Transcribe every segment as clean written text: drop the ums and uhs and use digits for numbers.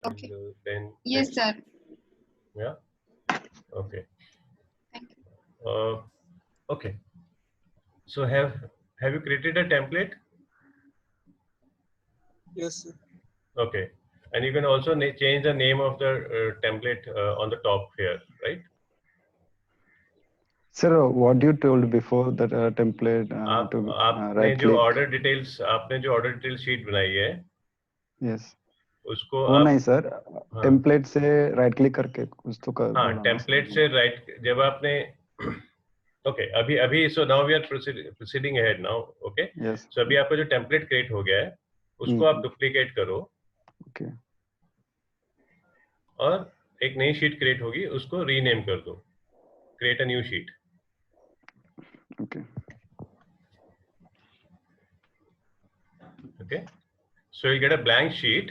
and Okay. then Yes, sir. yeah, okay. Thank you. Okay, so have you created a template? Yes, sir. Okay, and you can also change the name of the template on the top here, right? Sir, what you told before that template आप to आपने right जो click. Order detail sheet बनाई है Yes. उसको वो आप नहीं sir, हाँ टेम्पलेट से राइट क्लिक करके कुछ तो कर हाँ बोला ना टेम्पलेट सर। से राइट जब आपने ओके अभी अभी so now we are proceeding ahead now okay yes. So अभी आपका जो टेम्पलेट क्रिएट हो गया है उसको आप डुप्लीकेट करो ओके और एक नई शीट क्रिएट होगी उसको रीनेम कर दो create a new sheet okay okay so you get a blank sheet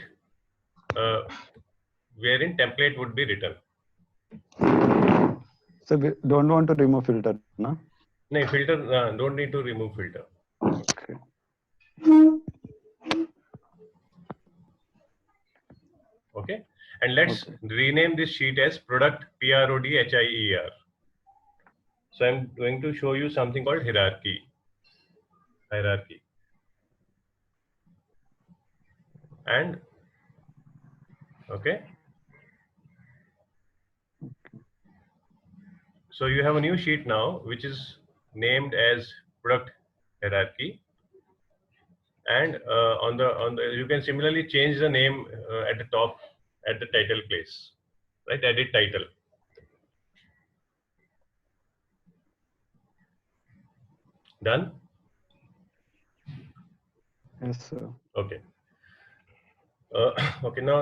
wherein template would be written sir we don't want to remove filter ना? नहीं filter don't need to remove filter Okay. okay and let's rename this sheet as product PRODHIER so I'm going to show you something called hierarchy and okay so you have a new sheet now which is named as product hierarchy and on the you can similarly change the name at the top at the title place right edit title done Yes sir. okay okay now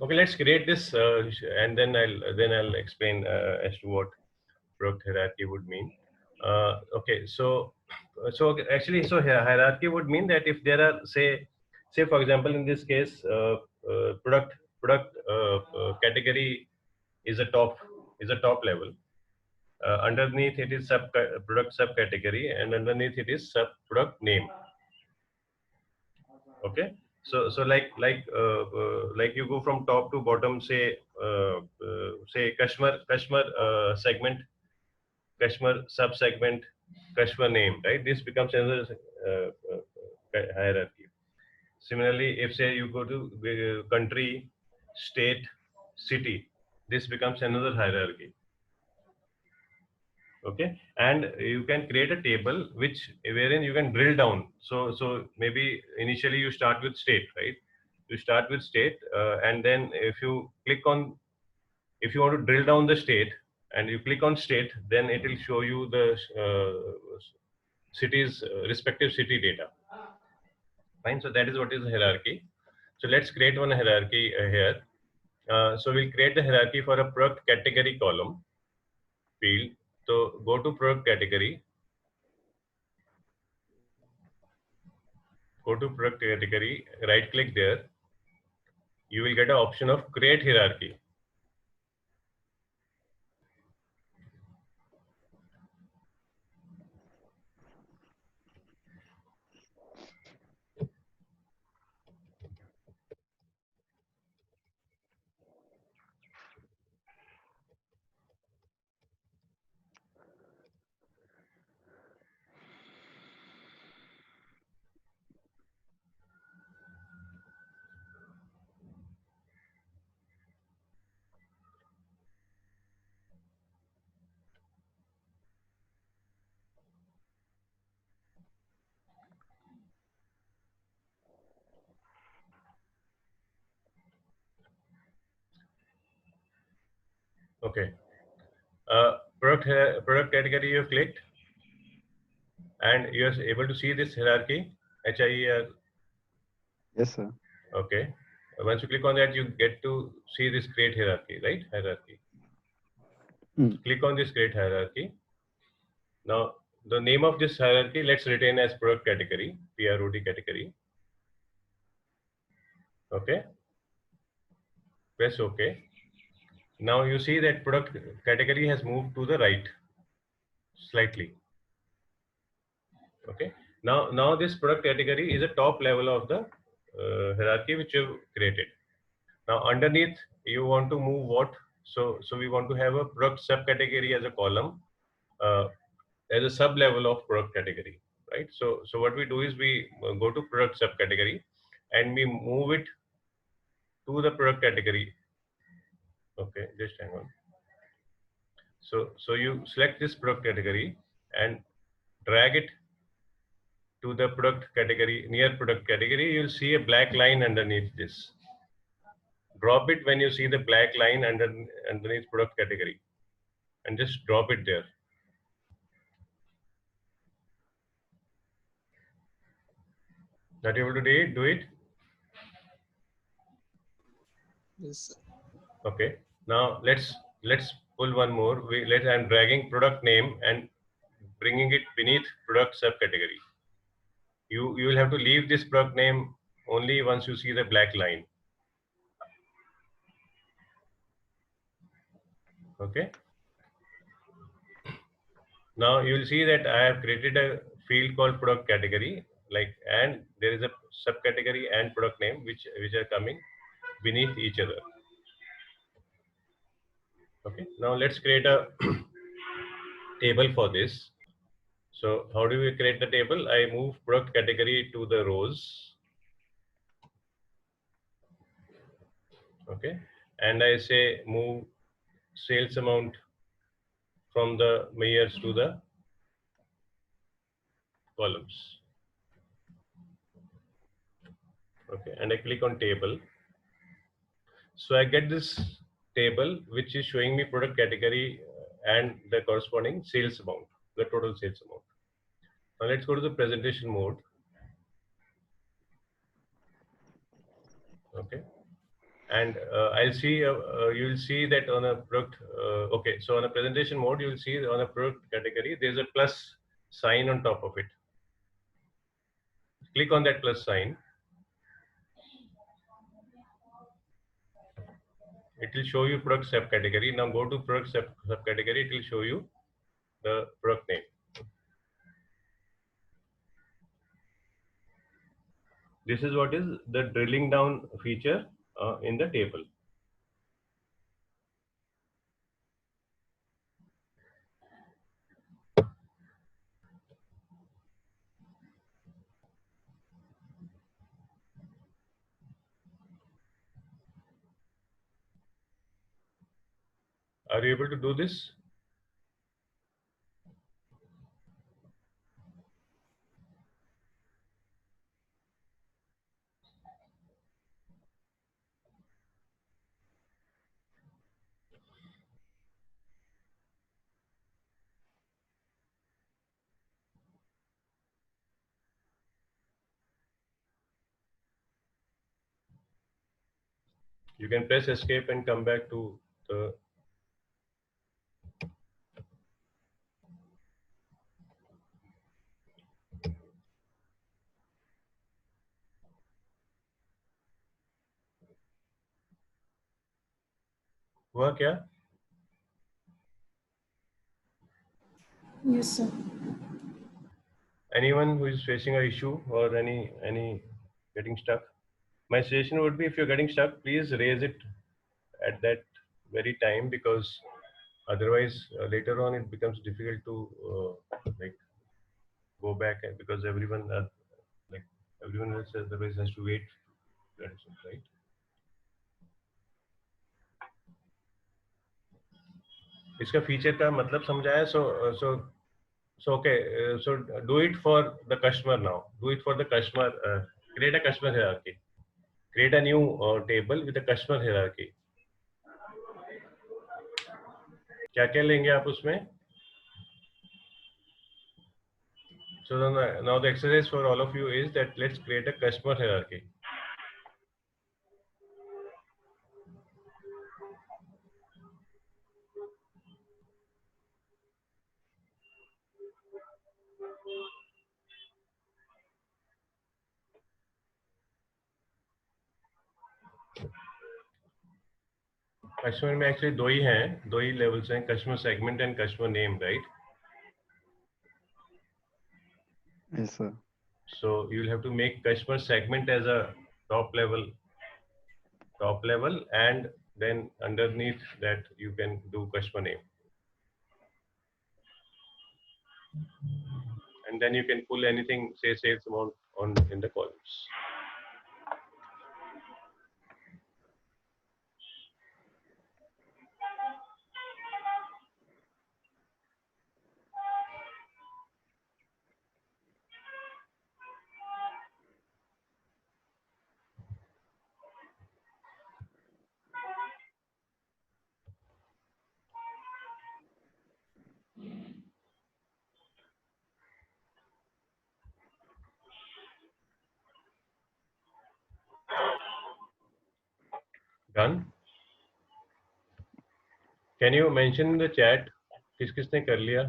okay let's create this and then I'll explain as to what product hierarchy would mean okay so actually so hierarchy would mean that if there are say for example in this case product category is a top level underneath it is product subcategory and underneath it is sub product name okay so like you go from top to bottom say customer segment customer sub segment customer name right this becomes another hierarchy similarly if say you go to country state city this becomes another hierarchy okay and you can create a table which wherein you can drill down so maybe initially you start with state right you start with state and then if you want to drill down the state and you click on state then it will show you the city's respective city data fine so that is what is the hierarchy so let's create one hierarchy here so we'll create the hierarchy for a product category column field so go to product category go to product category, right click there. You will get an option of create hierarchy. Okay. Product category you have clicked and you are able to see this hierarchy, HIER. Yes sir. Okay. Once you click on that, you get to see this create hierarchy, right? Hierarchy. Click on this create hierarchy. Now, the name of this hierarchy, let's retain as product category, PROD category. Okay. Press OK. Now you see that product category has moved to the right slightly. Okay. Now this product category is a top level of the hierarchy which you've created. Now underneath you want to move what? So we want to have a product subcategory as a column, as a sub level of product category, right? So what we do is we go to product subcategory and we move it to the product category. Okay, just hang on. So you select this product category and drag it to the product category, near product category. You'll see a black line underneath this. Drop it when you see the black line underneath product category, and just drop it there. Not able to do it? Yes, sir. Okay. Now let's pull one more. I'm dragging product name and bringing it beneath product subcategory. You will have to leave this product name only once you see the black line. Okay. Now you will see that I have created a field called product category, and there is a subcategory and product name which are coming beneath each other. Okay. Now let's create a table for this. So how do we create the table? I move product category to the rows. Okay. And I say move sales amount from the mayors to the columns. Okay. And I click on table. So I get this table which is showing me product category and the corresponding sales amount, the total sales amount. Now let's go to the presentation mode. Okay. And I'll see, you will see that on a product, okay, so on a presentation mode, you will see on a product category, there's a plus sign on top of it. Click on that plus sign. It will show you product subcategory. Now go to product subcategory, it will show you the product name. This is what is the drilling down feature in the table. Are you able to do this? You can press escape and come back to the हुआ क्या? Yes, sir. Anyone who is facing an issue or any getting stuck? My suggestion would be, if you're getting stuck, please raise it at that very time, because otherwise later on it becomes difficult to like go back, because everyone else otherwise has to wait, right? इसका feature का मतलब समझाया. So okay, so do it for the customer now. Do it for the customer. Create a customer hierarchy. Create a new table with a customer hierarchy. क्या क्या लेंगे आप उसमें? So now the exercise for all of you is that let's create a customer hierarchy. Customer में actually दो ही levels हैं, customer segment and customer name, right? Yes, sir. So you'll have to make customer segment as a top level top level, and then underneath that you can do customer name, and then you can pull anything, say sales amount on in the columns. Done. Can you mention in the chat किस किसने कर लिया?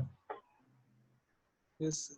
Yes, sir.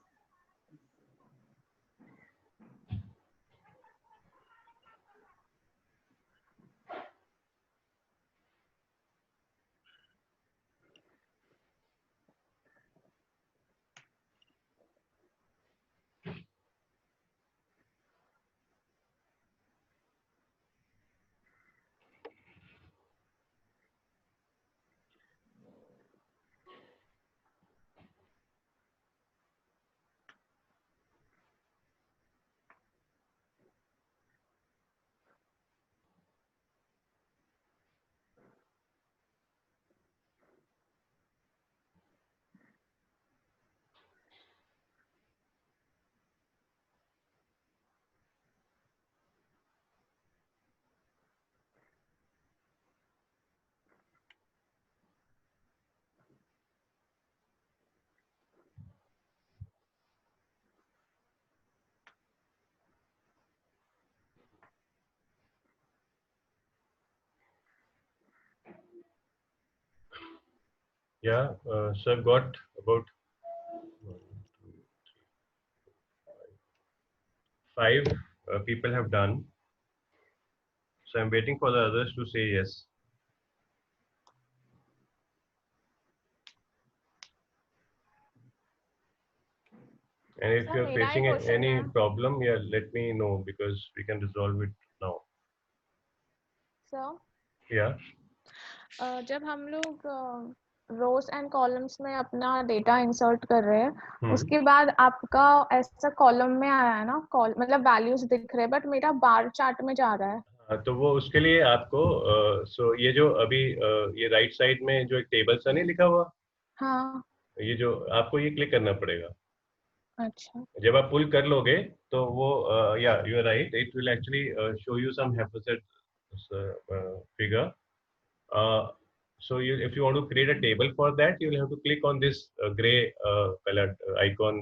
Yeah, so I've got about 5 people have done. So I'm waiting for the others to say yes. And if Sir, you're मेरा facing ही question any है. problem, yeah, let me know because we can resolve it now. Sir, Yeah. जब हम लोग रोज and columns में अपना data insert कर रहे हैं उसके बाद आपका ऐसा कॉलम में आया है ना मतलब वैल्यूज दिख रहे हैं बट मेरा बार चार्ट में जा रहा है. हाँ, तो वो उसके लिए आपको सो ये जो अभी ये राइट साइड में जो एक टेबल सा नहीं लिखा हुआ, हाँ. ये जो आपको ये क्लिक करना पड़ेगा. अच्छा. जब आप पुल कर लोगे तो वो या you are right, it will actually show you some half set figure. So if you want to create a table for that, you will have to click on this gray colored icon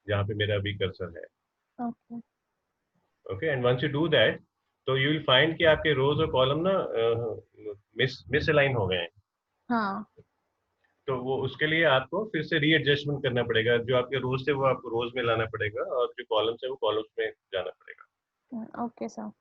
जहाँ पे मेरा अभी cursor है. Okay. Okay, and once you do that, तो you will find कि आपके rows और column ना misalign हो गए हैं. हाँ. तो वो उसके लिए आपको फिर से रीएडजस्टमेंट करना पड़ेगा. जो आपके रोज थे वो आपको रोज में लाना पड़ेगा और जो कॉलम्स है वो कॉलम्स में जाना पड़ेगा. Okay sir.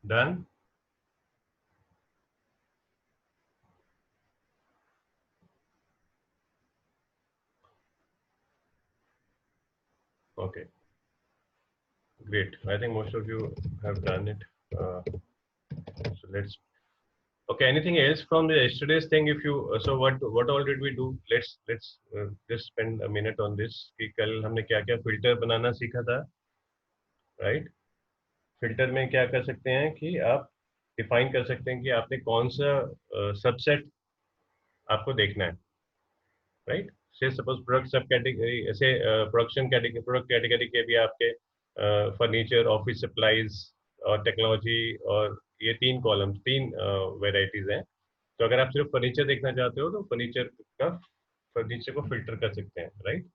Done. Okay. Great. I think most of you have done it. So let's. Okay. Anything else from the yesterday's thing? If you so what all did we do? Let's just spend a minute on this. कि कल हमने क्या क्या filter बनाना सीखा था, right? Filter में क्या कर सकते हैं कि आप define कर सकते हैं कि आपने कौन सा subset आपको देखना है, right? Say suppose product सब category ऐसे production category product category के भी आपके furniture, office supplies और technology और ये 3 कॉलम्स 3 वेराइटीज हैं. तो अगर आप सिर्फ फर्नीचर देखना चाहते हो तो फर्नीचर को फिल्टर कर सकते हैं, राइट?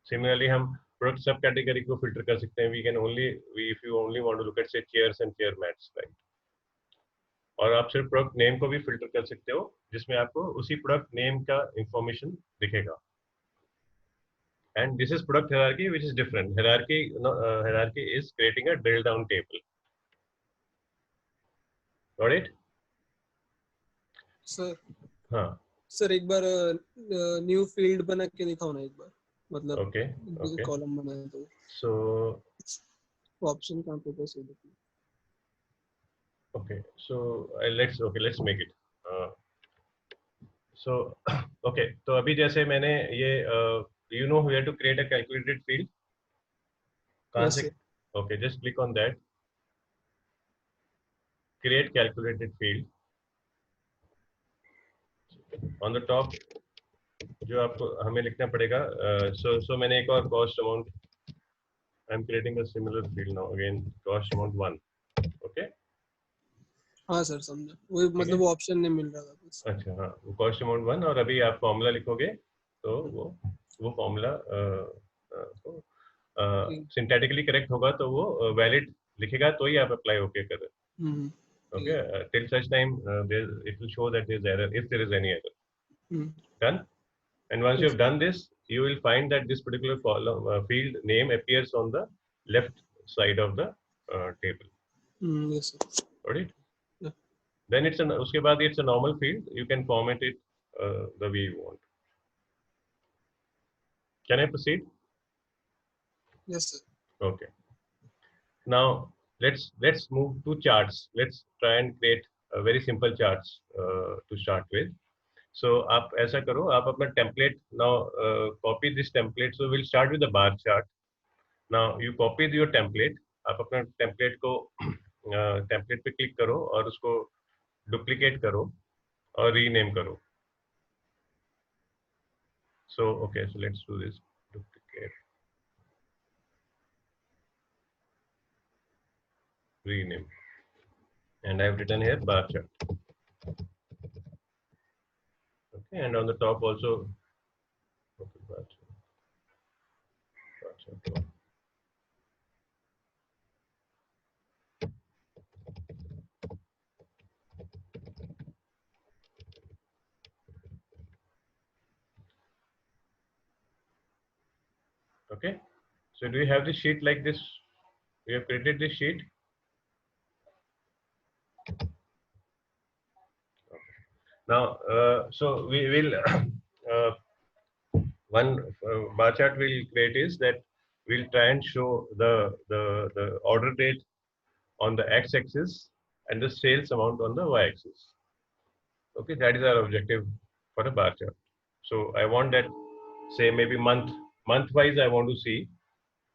सिमिलरली हम प्रोडक्ट सब कैटेगरी को फिल्टर कर सकते हैं. We can only if you only want to look at say chairs and chair mats, right? और आप सिर्फ प्रोडक्ट नेम को भी फिल्टर कर सकते हो जिसमें आपको उसी प्रोडक्ट नेम का इंफॉर्मेशन दिखेगा. and this is product hierarchy, which is different. Hierarchy is creating a drill down table. Got it? Sir हाँ. सर एक बार न्यू फील्ड बना के दिखाओ ना एक बार, मतलब Okay. कॉलम बनाए तो So ऑप्शन कहाँ पे कैसे देखना? okay. So let's make it. So okay. तो अभी जैसे मैंने ये you know where to create a calculated field? कहाँ Yes, से? sir. Okay, just click on that. Create calculated field. On the top जो आपको हमें लिखना पड़ेगा. So मैंने एक और cost amount. I'm creating a similar field now again. Cost amount 1. Okay. हाँ सर समझा, वो मतलब वो ऑप्शन नहीं मिल रहा था बस. अच्छा हाँ, वो कॉस्ट अमाउंट 1 और अभी आप फॉर्मूला लिखोगे तो वो फॉर्मूला सिंथेटिकली करेक्ट होगा तो वो वैलिड लिखेगा तो ही आप अप्लाई ओके कर रहे हैं. Okay, till such time it will show that there is error if there is any error. Done. And once you have done this, you will find that this particular column field name appears on the left side of the table. Yes sir. Got it? Yeah. Then उसके बाद it's a normal field. You can format it the way you want. Can I proceed? Yes sir. Okay. Now let's move to charts. Let's try and create a very simple charts to start with. So आप ऐसा करो, आप अपना template now copy this template. So we'll start with the bar chart. Now you copy your template. आप अपना template को template पे click करो और उसको duplicate करो और rename करो. So okay, so let's do this. Duplicate, rename, and I have written here bar chart. Okay, and on the top also. Okay, bar chart. Bar chart. Okay, so do you have the sheet like this? We have created this sheet. Now, so we will one bar chart we'll create is that we'll try and show the order date on the x-axis and the sales amount on the y-axis. Okay, that is our objective for a bar chart. So I want that, say maybe month-wise, I want to see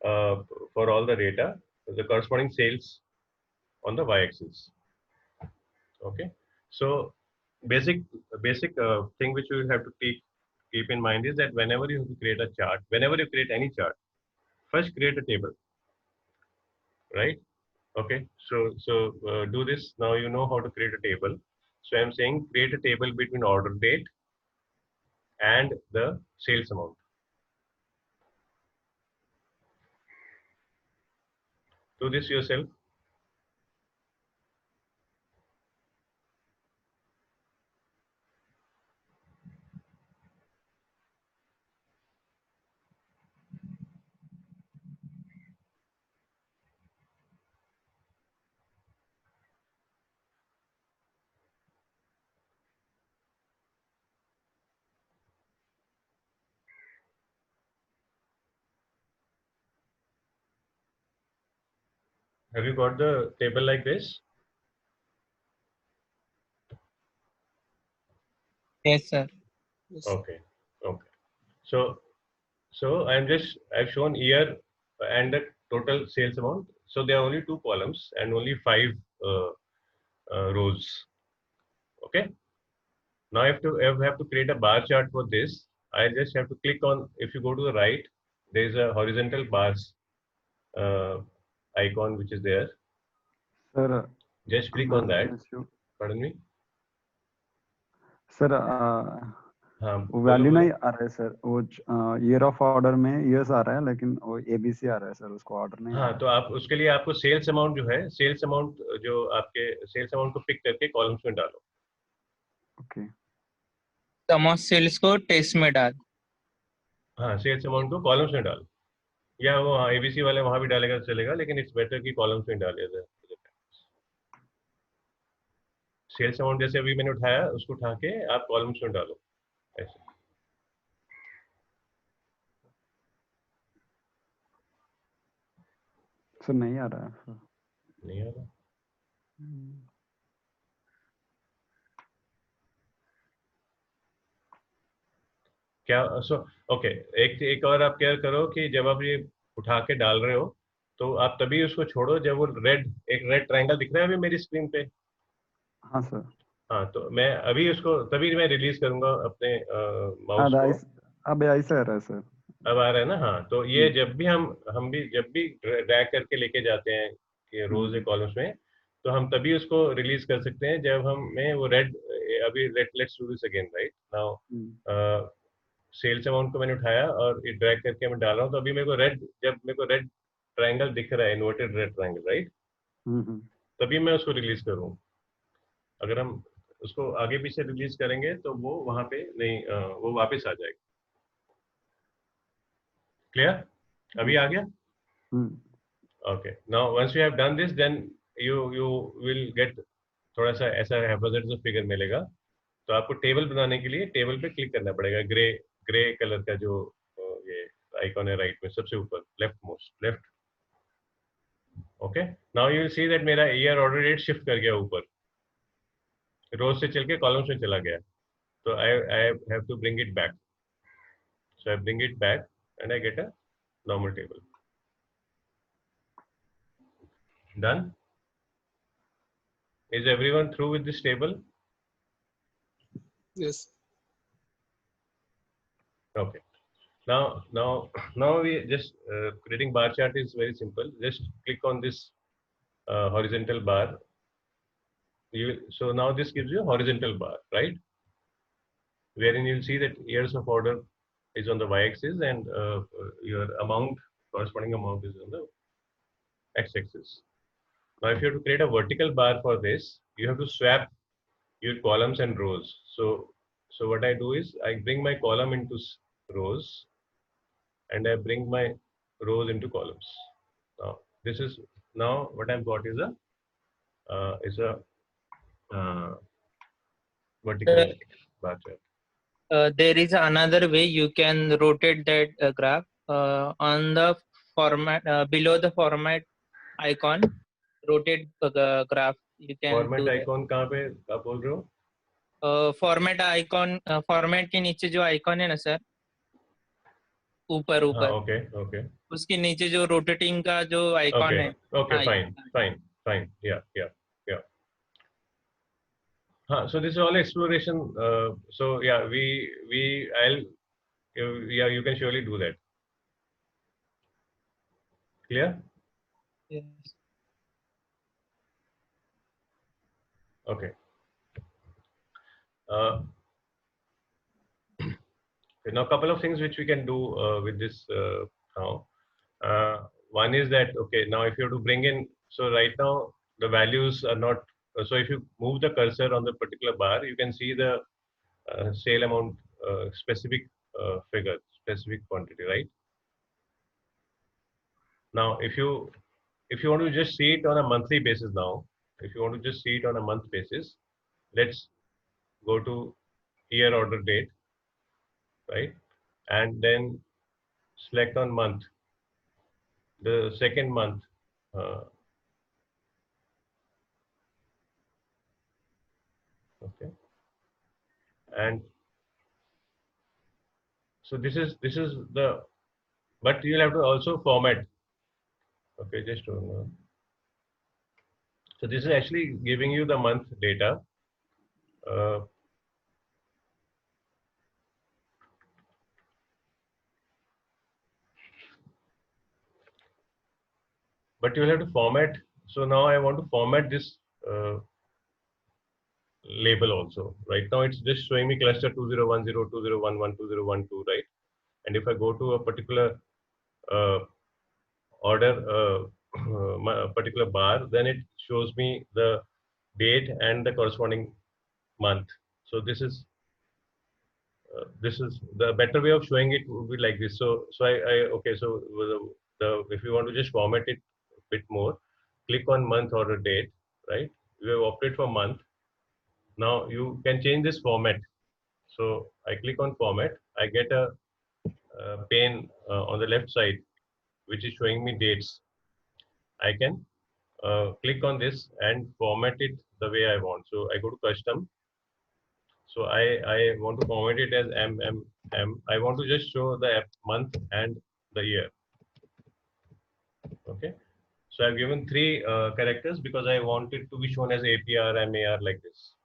for all the data the corresponding sales on the y-axis. Okay, so basic thing which you will have to keep in mind is that whenever you create a chart, whenever you create any chart, first create a table, right? Okay, so do this. Now you know how to create a table. So I'm saying create a table between order date and the sales amount. Do this yourself. Have you got the table like this? Yes, sir. Yes. Okay. So I've shown year and the total sales amount. So there are only 2 columns and only 5 rows. Okay. Now I have to create a bar chart for this. I just have to click on. If you go to the right, there is a horizontal bars icon which is there. Sir, Just click on that. Pardon me. Sir हाँ, वो value नहीं आ रहा है sir, वो year of order में years आ रहा है लेकिन वो एबीसी आ रहा है सर, उसको ऑर्डर नहीं. हाँ, तो आप उसके लिए आपको सेल्स अमाउंट जो है, सेल्स अमाउंट जो आपके सेल्स अमाउंट को पिक करके कॉलम्स में डालो. ओके. सम ऑफ सेल्स को टेस्ट में डाल. हाँ सेल्स अमाउंट को कॉलम्स में डाल, या वो हाँ एबीसी वाले वहां भी डालेगा तो चलेगा, लेकिन इट्स बेटर कि कॉलम्स में डाले। सेल्स अमाउंट जैसे अभी मैंने उठाया उसको उठा के आप कॉलम्स में डालो ऐसे। सर नहीं आ रहा है सर। नहीं आ रहा क्या? सो ओके, एक और आप क्या करो कि जब आप ये उठा के डाल रहे हो तो आप तभी उसको छोड़ो जब वो एक रेड ट्रायंगल दिख रहा है अभी मेरी स्क्रीन पे। हाँ सर। हाँ तो मैं अभी उसको तभी मैं रिलीज करूंगा अपने माउस को। अब ऐसे आ रहा है सर। अब आ रहा है ना? हाँ तो ये जब भी हम भी जब भी ड्रैग करके लेके जाते हैं कि रोज या कॉलम्स में, तो हम तभी उसको रिलीज कर सकते हैं जब हमें वो रेड, अभी red, let's do this again right now. Sales amount को मैंने उठाया और ये ड्रैग करके मैं डाल रहा हूँ, तो अभी मेरे को रेड, जब मेरे को रेड ट्रायंगल दिख रहा है, इन्वर्टेड रेड ट्रायंगल राइट, तभी मैं उसको रिलीज करूँ। अगर हम उसको आगे पीछे रिलीज करेंगे तो वो वहां पे नहीं, वो वापस आ जाएगा। क्लियर? अभी आ गया? Okay, now once you have done this then you will get थोड़ा सा ऐसा हैप्पी फिगर मिलेगा। तो आपको टेबल बनाने के लिए टेबल पे क्लिक करना पड़ेगा, ग्रे कलर का जो ये आइकॉन है राइट में सबसे ऊपर, left most left. Okay, now you will see that मेरा ईयर ऑर्डर डेट शिफ्ट कर गया ऊपर, रोज से चल के कॉलम्स में चला गया। तो I have to bring it back, so I bring it back and I get a normal table. Done? Is everyone through with this table? Yes. Okay. Now we just creating bar chart is very simple. Just click on this horizontal bar. So now this gives you a horizontal bar, right? Wherein you'll see that years of order is on the y-axis and your corresponding amount is on the x-axis. Now, if you have to create a vertical bar for this, you have to swap your columns and rows. So what I do is I bring my column into rows and I bring my rows into columns. Now what I've got is a vertical bar chart. There is another way you can rotate that graph on the format below the format icon. Rotate the graph. You can Format do icon कहाँ पे आप बोल रहे हो? Format icon, format के नीचे जो icon है ना सर, ऊपर ओके उसके नीचे जो रोटेटिंग का जो आइकॉन है। ओके फाइन या हाँ, so this is all exploration. So yeah, you can surely do that. Clear? Yes. Okay. Now, a couple of things which we can do with this now. One is that, okay, now if you have to bring in, so right now the values are not, so if you move the cursor on the particular bar, you can see the sale amount, specific figure, specific quantity, right? Now, if you want to just see it on a monthly basis now, if you want to just see it on a month basis, let's go to year order date, right? And then select on month, the second month. Okay. And so this is the, but you'll have to also format. Okay, just so this is actually giving you the month data. But you'll have to format. So now I want to format this label also. Right now it's just showing me cluster 2010, 2011, 2012, right? And if I go to a particular order, a particular bar, then it shows me the date and the corresponding month. So this is this is the better way of showing it would be like this. So I okay. So the if you want to just format it a bit more, click on month or a date, right? You have opted for month. Now you can change this format. So I click on format. I get a pane on the left side, which is showing me dates. I can click on this and format it the way I want. So I go to custom. So I want to format it as M. I want to just show the month and the year. Okay. So I've given 3 characters because I want it to be shown as APR, MAR like this.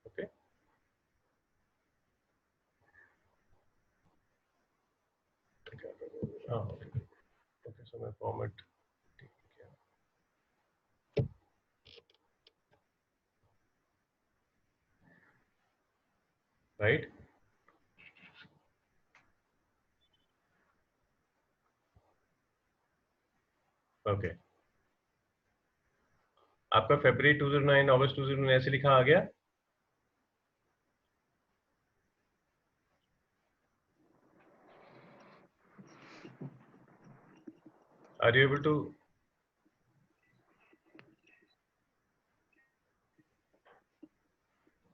Okay. Oh, okay. Okay. So my format. Right. Okay. आपका February 2009, August 2009 ऐसे लिखा आ गया. Are you able to?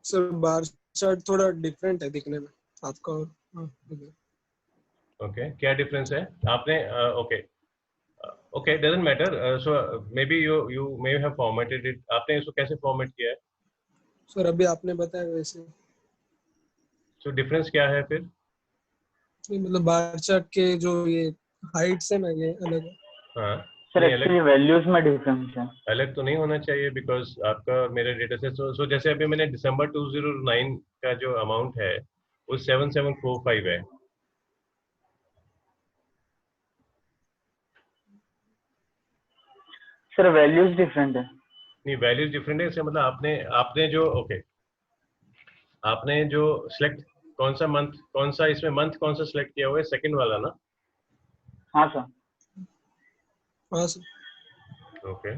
Sir bar chart थोड़ा different है दिखने में आपका और Okay. क्या डिफरेंस है? आपने okay. Okay, doesn't matter. So maybe you may have formatted it. आपने इसको कैसे format किया है? सर अभी आपने बताया वैसे. So difference क्या है फिर? नहीं मतलब बार चार्ट के जो ये हाइट्स है ना ये अलग है. हाँ. सर नहीं, एक्चुअली वैल्यूज में डिफरेंस है. अलग तो नहीं होना चाहिए बिकॉज आपका और मेरे डेटा से so जैसे अभी मैंने दिसंबर 2009 का जो अमाउंट है वो 7745 है. सर वैल्यूज डिफरेंट है. नहीं वैल्यूज डिफरेंट है. इससे मतलब आपने जो ओके आपने जो सिलेक्ट कौन सा मंथ कौन सा इसमें मंथ कौन सा सिलेक्ट किया हुआ है? सेकंड वाला ना? हाँ सर. हाँ सर. ओके.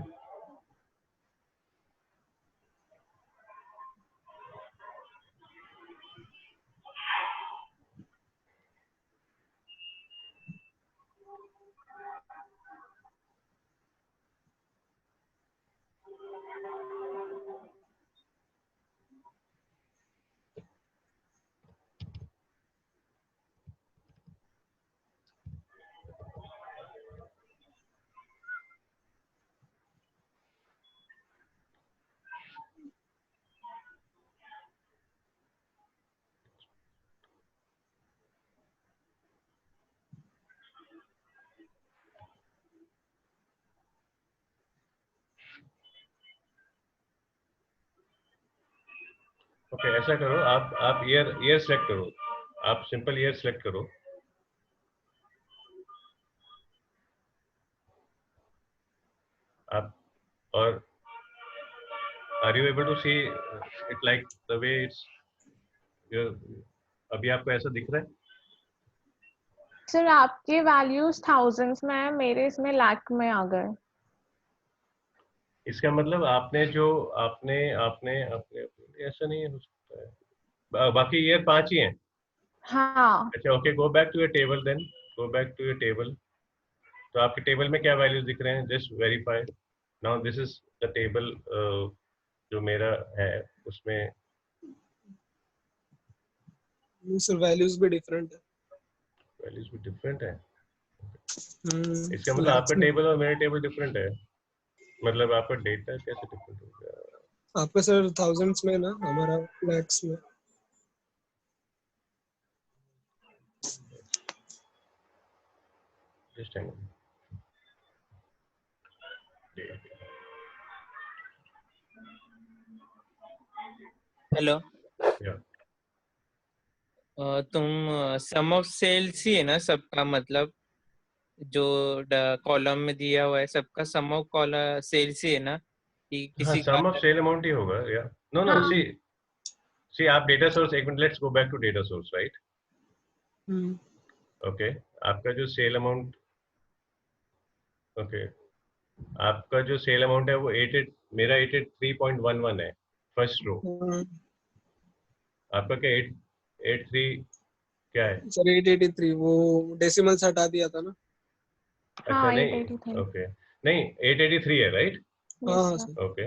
ओके ऐसा करो आप ईयर सेलेक्ट करो. आप सिंपल ईयर सेलेक्ट करो. आप और are you able to see it like the way it's अभी आपको ऐसा दिख रहा है? सर आपके वैल्यूज थाउजेंड्स में है, मेरे इसमें लाख में आ गए. इसका मतलब आपने आपने ऐसा नहीं हो सकता है. बाकी ईयर 5 ही हैं. हाँ. अच्छा okay go back to your table then. Go back to your table. तो आपके टेबल में क्या वैल्यूज दिख रहे हैं? Just verify. Now this is the table जो मेरा है उसमें. सर वैल्यूज भी डिफरेंट है. वैल्यूज भी डिफरेंट है. इसका मतलब आपका टेबल और मेरा टेबल डिफरेंट है. मतलब आपका डेटा कैसे डिफरेंट हो गया? आपका सर थाउजेंड्स में ना हमारा लैक्स में. Just hang on. हेलो. या तुम सम ऑफ सेल्स ही है ना सबका, मतलब जो कॉलम में दिया हुआ है सबका सम ऑफ कॉलम सेल्स ही है ना कि हाँ किसी सम ऑफ सेल अमाउंट ही होगा. या नो सी आप डेटा सोर्स एक minute let's go back to data source right. Okay आपका जो सेल अमाउंट ओके आपका जो सेल अमाउंट है वो 83.11 है फर्स्ट रो. आपका क्या 883 क्या है? सर 883 वो डेसिमल्स हटा दिया था ना। अच्छा हाँ नहीं, 883 ओके नहीं 883 है राइट? हाँ यस हाँ सर सर। ओके,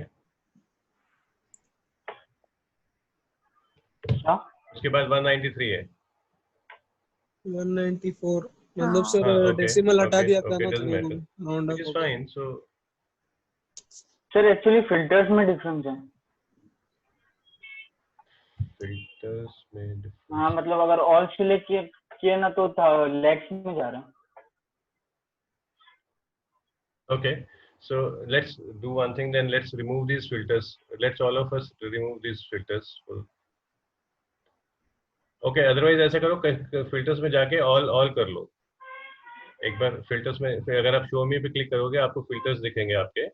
अच्छा उसके बाद 193 है। 194 मतलब हाँ सर हाँ ओके डेसिमल हटा ओके दिया था ओके, ना, डजंट तो matter, round which up is हो गया। Fine. So sir actually filters में डिफरेंस है। फिल्टर्स में हाँ डिफरेंस, मतलब अगर ऑल सिलेक्ट किए ना तो लैक्स में जा रहा है। okay, so let's do one thing, then let's remove these filters, let's all of us remove these filters. Okay otherwise ऐसा करो, फिल्टर्स में जाके ऑल कर लो एक बार। फिल्टर्स में फिर अगर आप शो मी पे क्लिक करोगे आपको फिल्टर्स दिखेंगे आपके,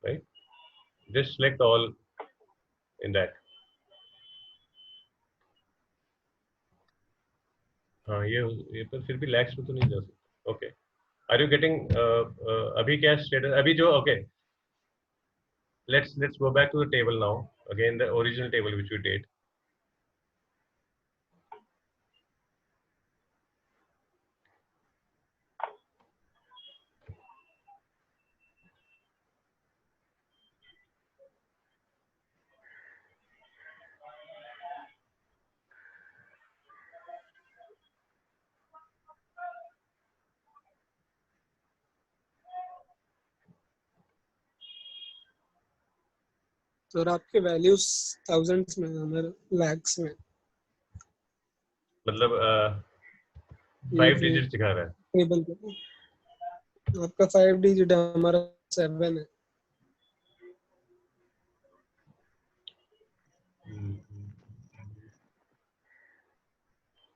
right? Just select all in that. हाँ ये पर फिर भी लैक्स में तो नहीं जा सकता। Okay, are you getting? अभी क्या स्टेटस अभी जो, okay let's go back to the table now, again the original table which we did. Sir आपके वैल्यूज थाउजेंड्स में है, हमारे लैक्स में। मतलब ये 5 जो डिजिट दिखा रहा है। टेबल पे आपका 5 डिजिट है, हमारा 7 है।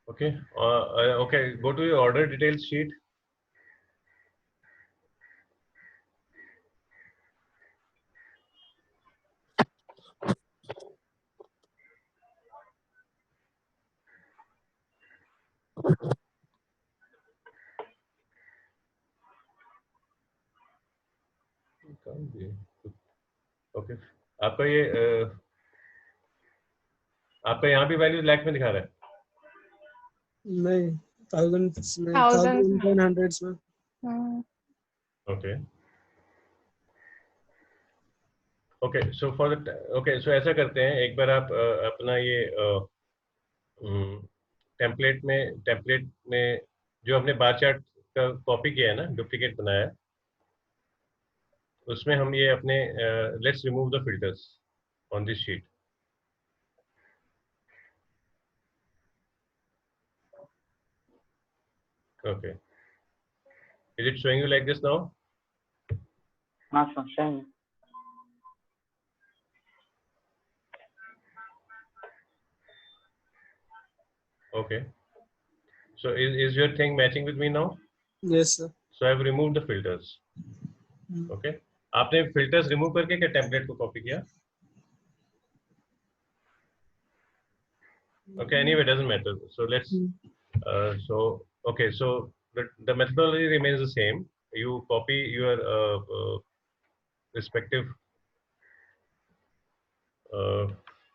Okay, okay, go to your order details sheet. Okay, आपका ये आपका यहाँ भी वैल्यू लैख में दिखा रहा है? नहीं, थाउजेंड्स में, थाउजेंड्स थाउजेंड में एंड हंड्रेड्स में। Okay okay, so for the, okay so ऐसा करते हैं, एक बार आप अपना ये टेम्पलेट में जो हमने बार चार्ट का कॉपी किया है ना, डुप्लीकेट बनाया है, उसमें हम ये अपने let's remove the filters on this sheet. Okay, is it showing you like this now? हाँ सर सही है। Okay, so is your thing matching with me now? Yes sir. So I've removed the filters. Okay, आपने filters remove करके क्या template को copy किया? Okay, anyway doesn't matter. So let's so okay, so the methodology remains the same. You copy your respective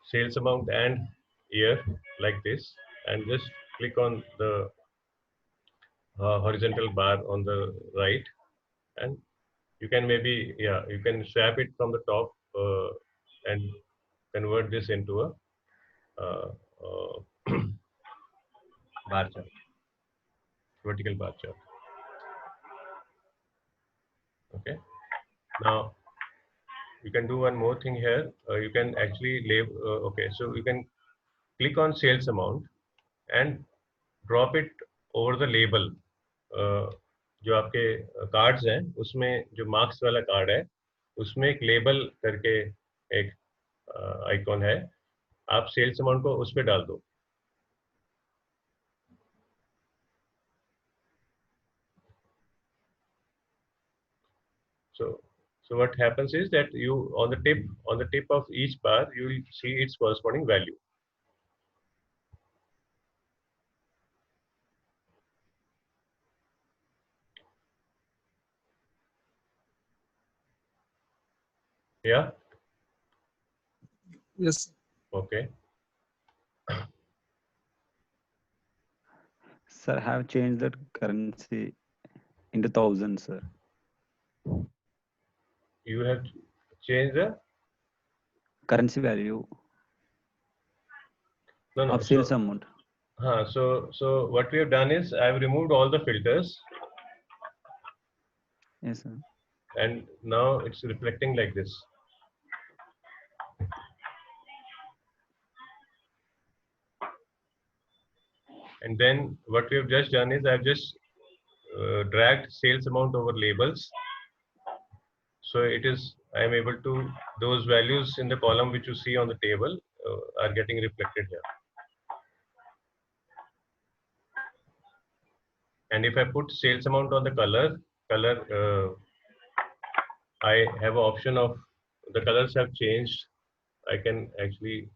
sales amount and year like this, and just click on the horizontal bar on the right, and you can maybe, yeah, you can swap it from the top and convert this into a bar chart, vertical bar chart. Okay, now you can do one more thing here. You can actually label, okay, so you can click on sales amount and drop it over the label. जो आपके cards हैं उसमें जो marks वाला card है उसमें एक label करके एक आइकॉन है, आप सेल्स अमाउंट को उस पर डाल दो। So what happens is that you on the tip of each bar you will see its corresponding value. Yeah. Yes. Okay. sir, have changed that currency into thousands, sir. You have changed the Currency value no of sales amount. so what we have done is I've removed all the filters Yes, sir. and now it's reflecting like this. And then what we have just done is I've just dragged sales amount over labels. So it is, I am able to, those values in the column which you see on the table are getting reflected here. And if I put sales amount on the color, I have an option of the colors have changed. I can actually,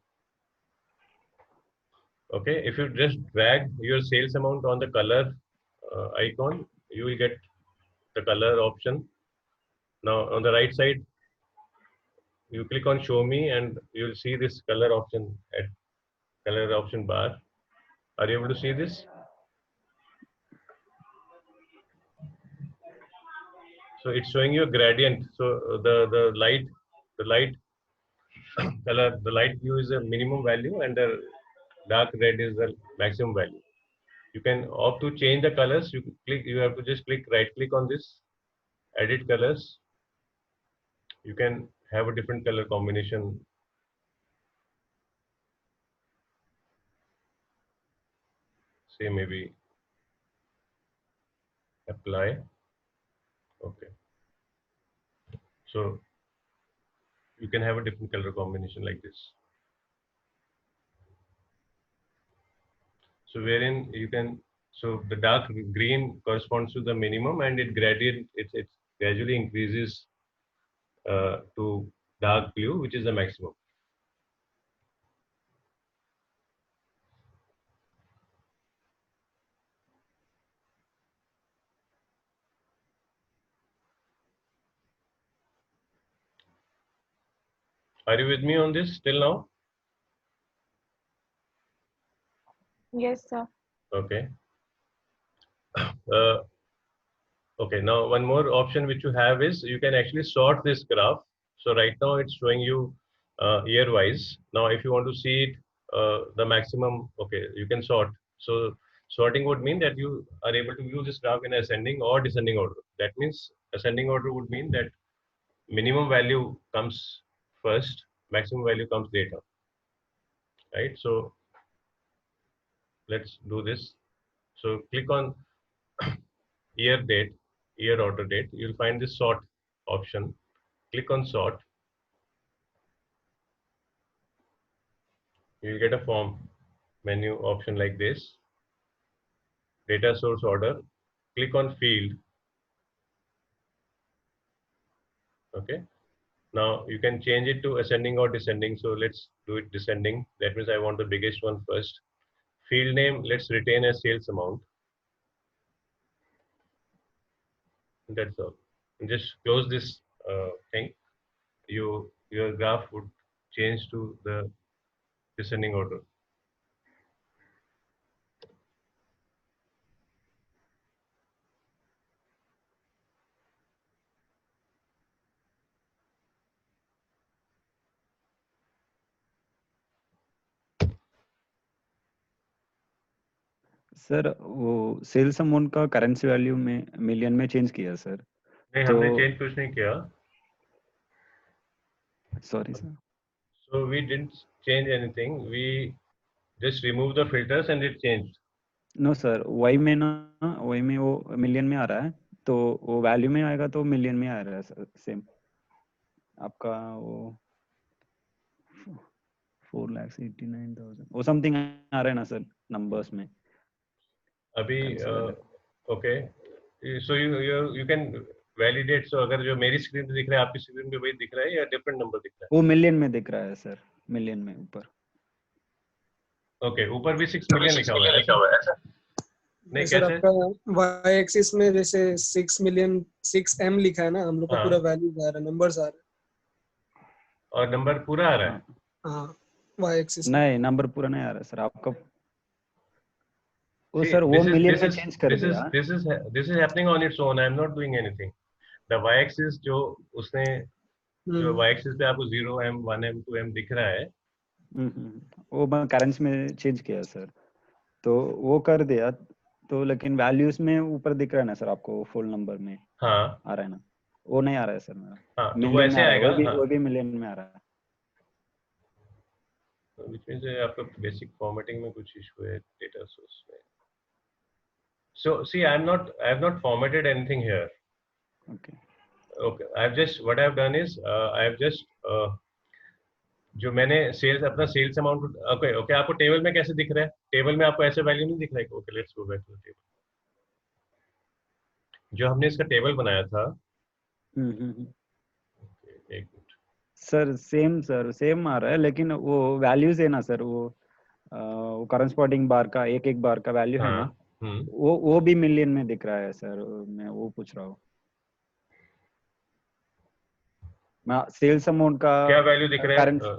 okay, if you just drag your sales amount on the color icon, you will get the color option. Now on the right side, you click on show me and you'll see this color option at color option bar. Are you able to see this? So it's showing you a gradient. So the light color, the light blue is the minimum value and the dark red is the maximum value. You can opt to change the colors. You have to just right click on this, edit colors. You can have a different color combination. Say maybe apply. Okay. So you can have a different color combination like this. So wherein you can, so the dark green corresponds to the minimum and it gradually increases to dark blue, which is the maximum. Are you with me on this till now? Yes, sir. Okay. Okay, now one more option which you have is you can actually sort this graph. So right now it's showing you year wise. Now if you want to see it, the maximum, okay, you can sort. So sorting would mean that you are able to view this graph in ascending or descending order. That means ascending order would mean that minimum value comes first, maximum value comes later, right? So let's do this. So click on year date, year order date. You'll find this sort option. Click on sort. You'll get a form menu option like this. Data source order. Click on field. Okay. Now you can change it to ascending or descending. So let's do it descending. That means I want the biggest one first. Field name, let's retain as sales amount. That's all. And just close this thing. Your graph would change to the descending order. Sir वो sales amount का currency value में million में change किया sir. नहीं, तो हमने change कुछ नहीं किया. Sorry sir. So we didn't change anything. We just removed the filters and it changed. No sir, Y में ना, वाई में वो मिलियन में आ रहा है, तो वो वैल्यू में आएगा तो मिलियन में आ रहा है सर. सेम आपका वो 4,89,000 वो समथिंग आ रहा है ना सर नंबर्स में अभी Consider. okay. So you can validate. So अगर जो मेरी स्क्रीन पे दिख रहा है आपकी स्क्रीन पे वही दिख रहा है या डिफरेंट नंबर दिख रहा वो मिलियन में दिख रहा है सर. मिलियन में ऊपर. है? Okay, ऊपर भी 6 मिलियन लिखा हुआ है ऐसा? नहीं, सर कैसे? आपका वाई एक्सिस में जैसे 6 मिलियन 6M लिखा है ना, हम लोग का हाँ। पूरा वैल्यू आ रहा है, नंबर्स आ रहे और नंबर पूरा आ रहा है? हैं. हाँ, वाई एक्सिस नहीं, नंबर पूरा नहीं आ रहा है सर आपका. वो See, सर वो this is मिलियन this में is चेंज कर this is दिया। this is this is happening on its own. I am not doing anything. The y-axis जो उसने जो y-axis पे आपको 0m 1m 2m दिख रहा है, वो मैं करेंट्स में चेंज किया सर, तो वो कर दिया, तो लेकिन वैल्यूज में ऊपर दिख रहा है ना सर आपको, फुल नंबर में हाँ आ रहा है ना, वो नहीं आ रहा है सर मेरा, हाँ, तो वो मिलियन में ऐसे आ रहा है, आएगा। हाँ, वो भी मिलियन में आ रहा है। which means आपका बेसिक फॉर्मेटिंग में कुछ इशू है डेटा सोर्स में। So see, I have not formatted anything here. Okay Okay, what I've done is I have just जो मैंने सेल्स अपना सेल्स अमाउंट, ओके ओके, आपको टेबल में कैसे दिख रहा है? टेबल में आपको ऐसे वैल्यू नहीं दिख रहा है? Okay, let's go back to table. जो हमने इसका टेबल बनाया था, एक मिनट, सर सेम आ रहा है, लेकिन वो वैल्यूज है ना सर, वो करस्पॉन्डिंग बार का एक एक बार का वैल्यू है ना, हाँ, वो भी मिलियन में दिख रहा है सर, मैं वो पूछ रहा हूँ। मैं सेल्स अमाउंट का क्या वैल्यू दिख रहा है? क्या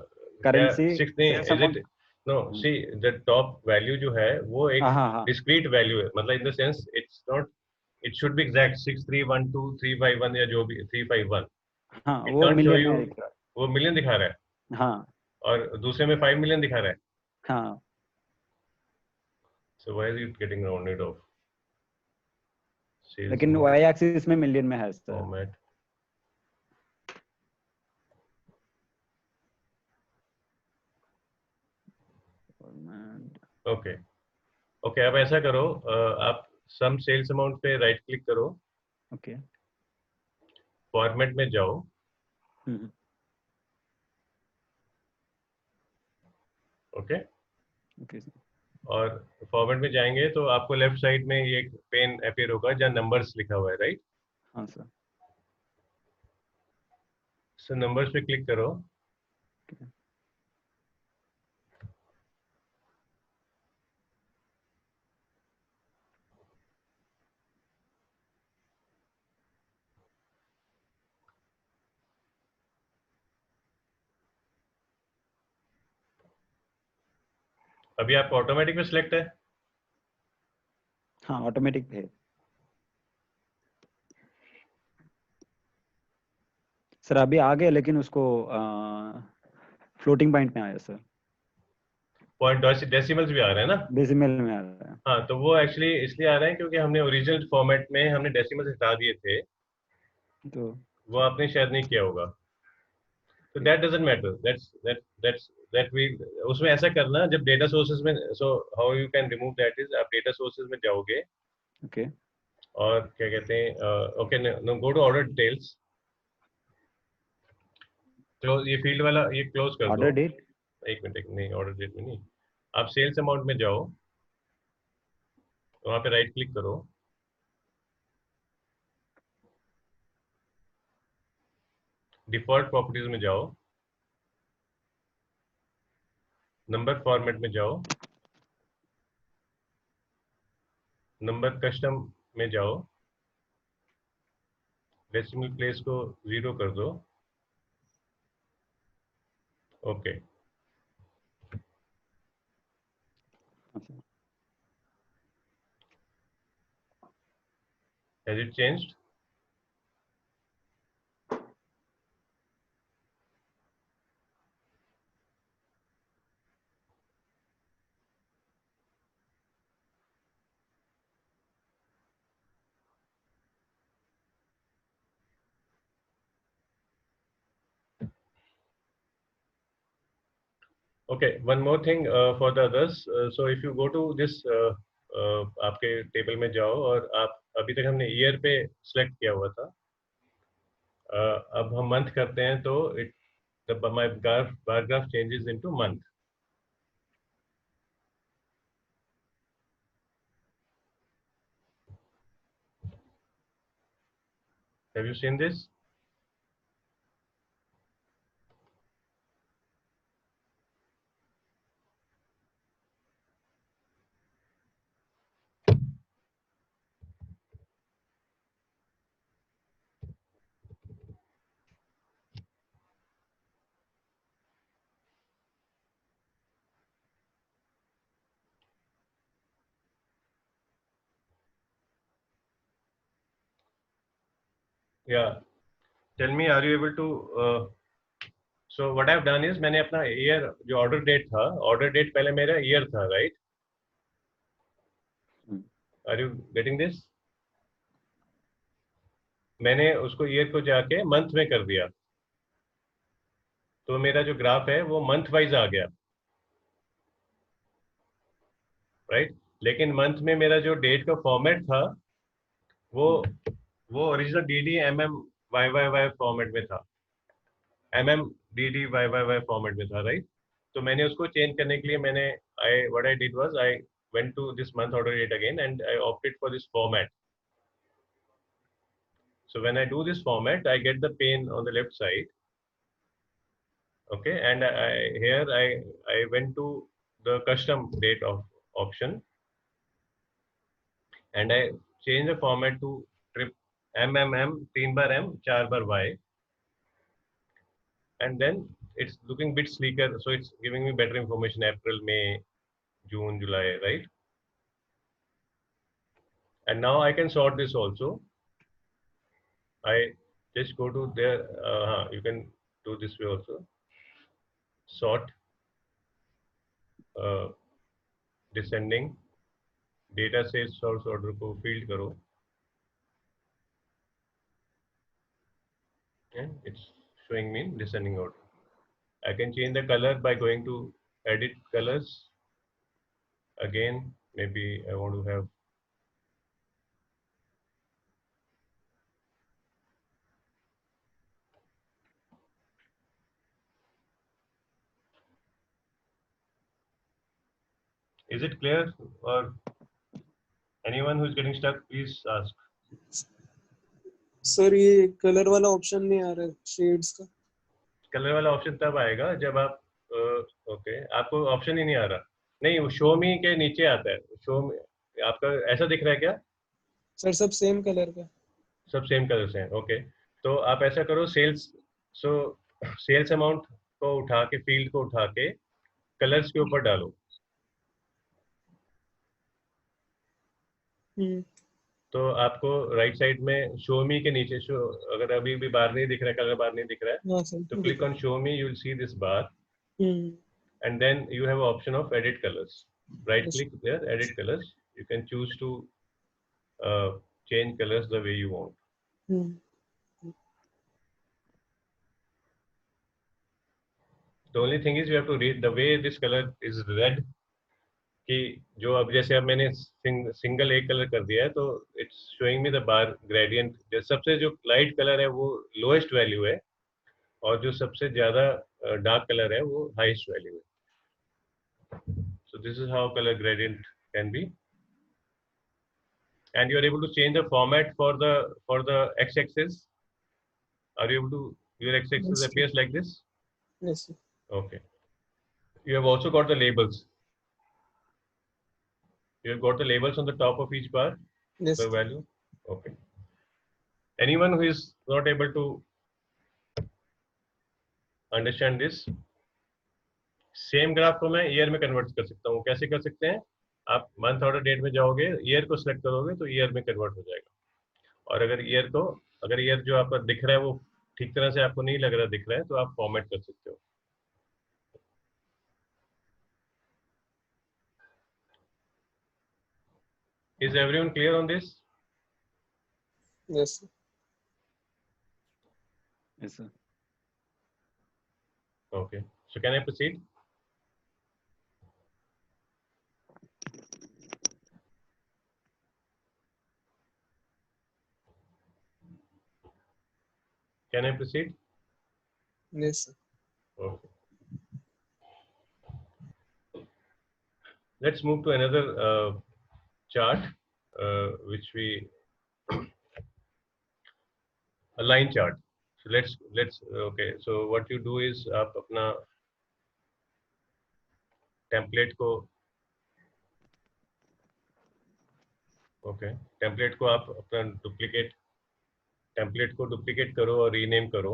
करेंसी 6 नहीं, sales is amount, it? No, see the top value जो है वो एक हाँ हाँ हाँ डिस्क्रीट वैल्यू है, मतलब in the sense it's not, it should be exact 6312 351 या जो भी 351। हाँ, इट वो कांट शो मिलियन यू, में दिख रहा वो मिलियन दिखा रहा है है। हाँ और दूसरे में 5 मिलियन दिखा रहा है। हाँ, so why is it getting rounded off? Sales लेकिन वाई एक्सिस में मिलियन में है सर। फॉर्मेट, ओके ओके, अब ऐसा करो, आप सम सेल्स अमाउंट पे राइट क्लिक करो, ओके फॉर्मेट में जाओ, ओके, ओके और फॉर्मेट में जाएंगे तो आपको लेफ्ट साइड में ये एक पेन अपीयर होगा जहाँ नंबर्स लिखा हुआ है, राइट? हाँ सर। सो नंबर्स पे क्लिक करो, अभी आपका ऑटोमेटिक में सिलेक्ट है। हाँ ऑटोमेटिक है सर, अभी आ गया, लेकिन उसको फ्लोटिंग पॉइंट में आया सर, पॉइंट डेसिमल्स भी आ रहे हैं ना? डेसिमल में आ रहा है। हाँ, तो वो एक्चुअली इसलिए आ रहे हैं क्योंकि हमने ओरिजिनल फॉर्मेट में हमने डेसिमल्स हटा दिए थे, तो वो आपने शायद नहीं किया होगा, तो that doesn't matter, that we, उसमें ऐसा करना जब डेटा सोर्सेज में, so how you can remove that is, आप डेटा सोर्सेज में जाओगे ओके और क्या कहते हैं, okay, no, go to order details, close ये फील्ड वाला, ये क्लोज कर दो। ऑर्डर डेट, एक मिनट, एक नहीं, ऑर्डर डेट में नहीं, आप सेल्स अमाउंट में जाओ, वहां पे राइट क्लिक करो, डिफॉल्ट प्रॉपर्टीज में जाओ, नंबर फॉर्मेट में जाओ, नंबर कस्टम में जाओ, डेसिमल प्लेस को 0 कर दो, okay. Has it changed? Okay, one more thing for the others. So if you go to this, आपके टेबल में जाओ और आप, अभी तक हमने ईयर पे सिलेक्ट किया हुआ था, अब हम मंथ करते हैं तो it, the my bar graph changes into month. Have you seen this? Yeah. Tell me, are you able to? So what I've done is मैंने अपना year जो order date था, order date पहले मेरा year था, right? Are you getting this? मैंने उसको year को जाके month में कर दिया, तो मेरा जो ग्राफ है वो month wise आ गया, right? लेकिन month में मेरा जो date का format था वो original DD MM YYY format में था, MM DD YYY format में था, right? तो मैंने उसको change करने के लिए मैंने what I did was I went to this month order date again and I opted for this format. So when I do this format, I get the pane on the left side. Okay, and here I went to the custom date of option, and I change the format to trip MMM 3 bar M 4 bar Y, and then it's looking a bit sleeker, so it's giving me better information: April, May, June, July, right? And now I can sort this also. I just go to there. You can do this way also. Sort descending data से source order को field करो, and it's showing me in descending order. I can change the color by going to edit colors. Again, maybe I want to have Is it clear, or anyone who is getting stuck, please ask. Sir ये colour वाला option नहीं आ रहा है shades का. Colour वाला option तब आएगा जब आप ओके आपको ऑप्शन ही नहीं आ रहा. नहीं, वो शो मी के नीचे आता है. शो मी आपका ऐसा दिख रहा है क्या? सर सब सेम कलर का. सब सेम कलर से हैं. ओके, तो आप ऐसा करो, सेल्स सेल्स अमाउंट को उठा के, फील्ड को उठा के कलर्स के ऊपर डालो. तो आपको राइट साइड में शो मी के नीचे अगर अभी भी बार नहीं दिख रहा है, कलर बार नहीं दिख रहा है, तो click on show me, you will see this bar, and then you have option of edit colors. Right click there, edit colors. You can choose to change colors the way you want. The only thing is you have to read the way this color is red, कि जो अब जैसे अब मैंने single एक colour कर दिया है, तो it's showing me the bar gradient. सबसे जो लाइट कलर है वो लोएस्ट वैल्यू है, और जो सबसे ज्यादा डार्क कलर है वो हाईएस्ट वैल्यू है. So this is how color gradient can be, and you are able to change the format for the x-axis. Are you able to? Your x-axis Yes, appears like this. Yes, sir. Okay. You have also got the labels. You have got the labels on the top of each bar. Yes. The value. Okay. Anyone who is not able to understand this, same graph को मैं year में convert कर सकता हूँ. कैसे कर सकते हैं? आप मंथ ऑर्डर डेट में जाओगे, ईयर को सिलेक्ट करोगे तो ईयर में कन्वर्ट हो जाएगा. और अगर ईयर जो आपका दिख रहा है वो ठीक तरह से आपको नहीं लग रहा दिख रहा है, तो आप फॉर्मेट कर सकते हो. Is everyone clear on this? Yes. Yes, sir. Okay. So can I proceed? Can I proceed? Yes, sir. Okay. Let's move to another chart, which we a line chart. So let's okay. So what you do is आप अपना template को template को आप अपना template को duplicate करो और rename करो.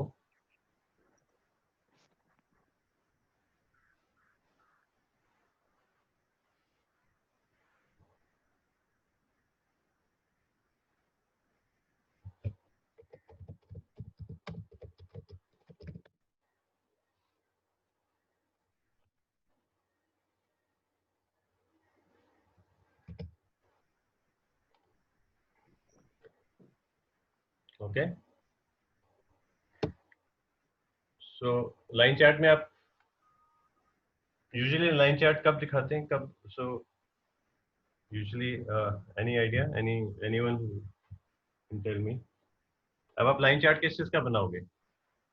ओके, सो लाइन चार्ट में आप यूजुअली लाइन चार्ट कब दिखाते हैं, कब? So usually any idea, anyone can tell me? अब आप लाइन चार्ट किस चीज का बनाओगे?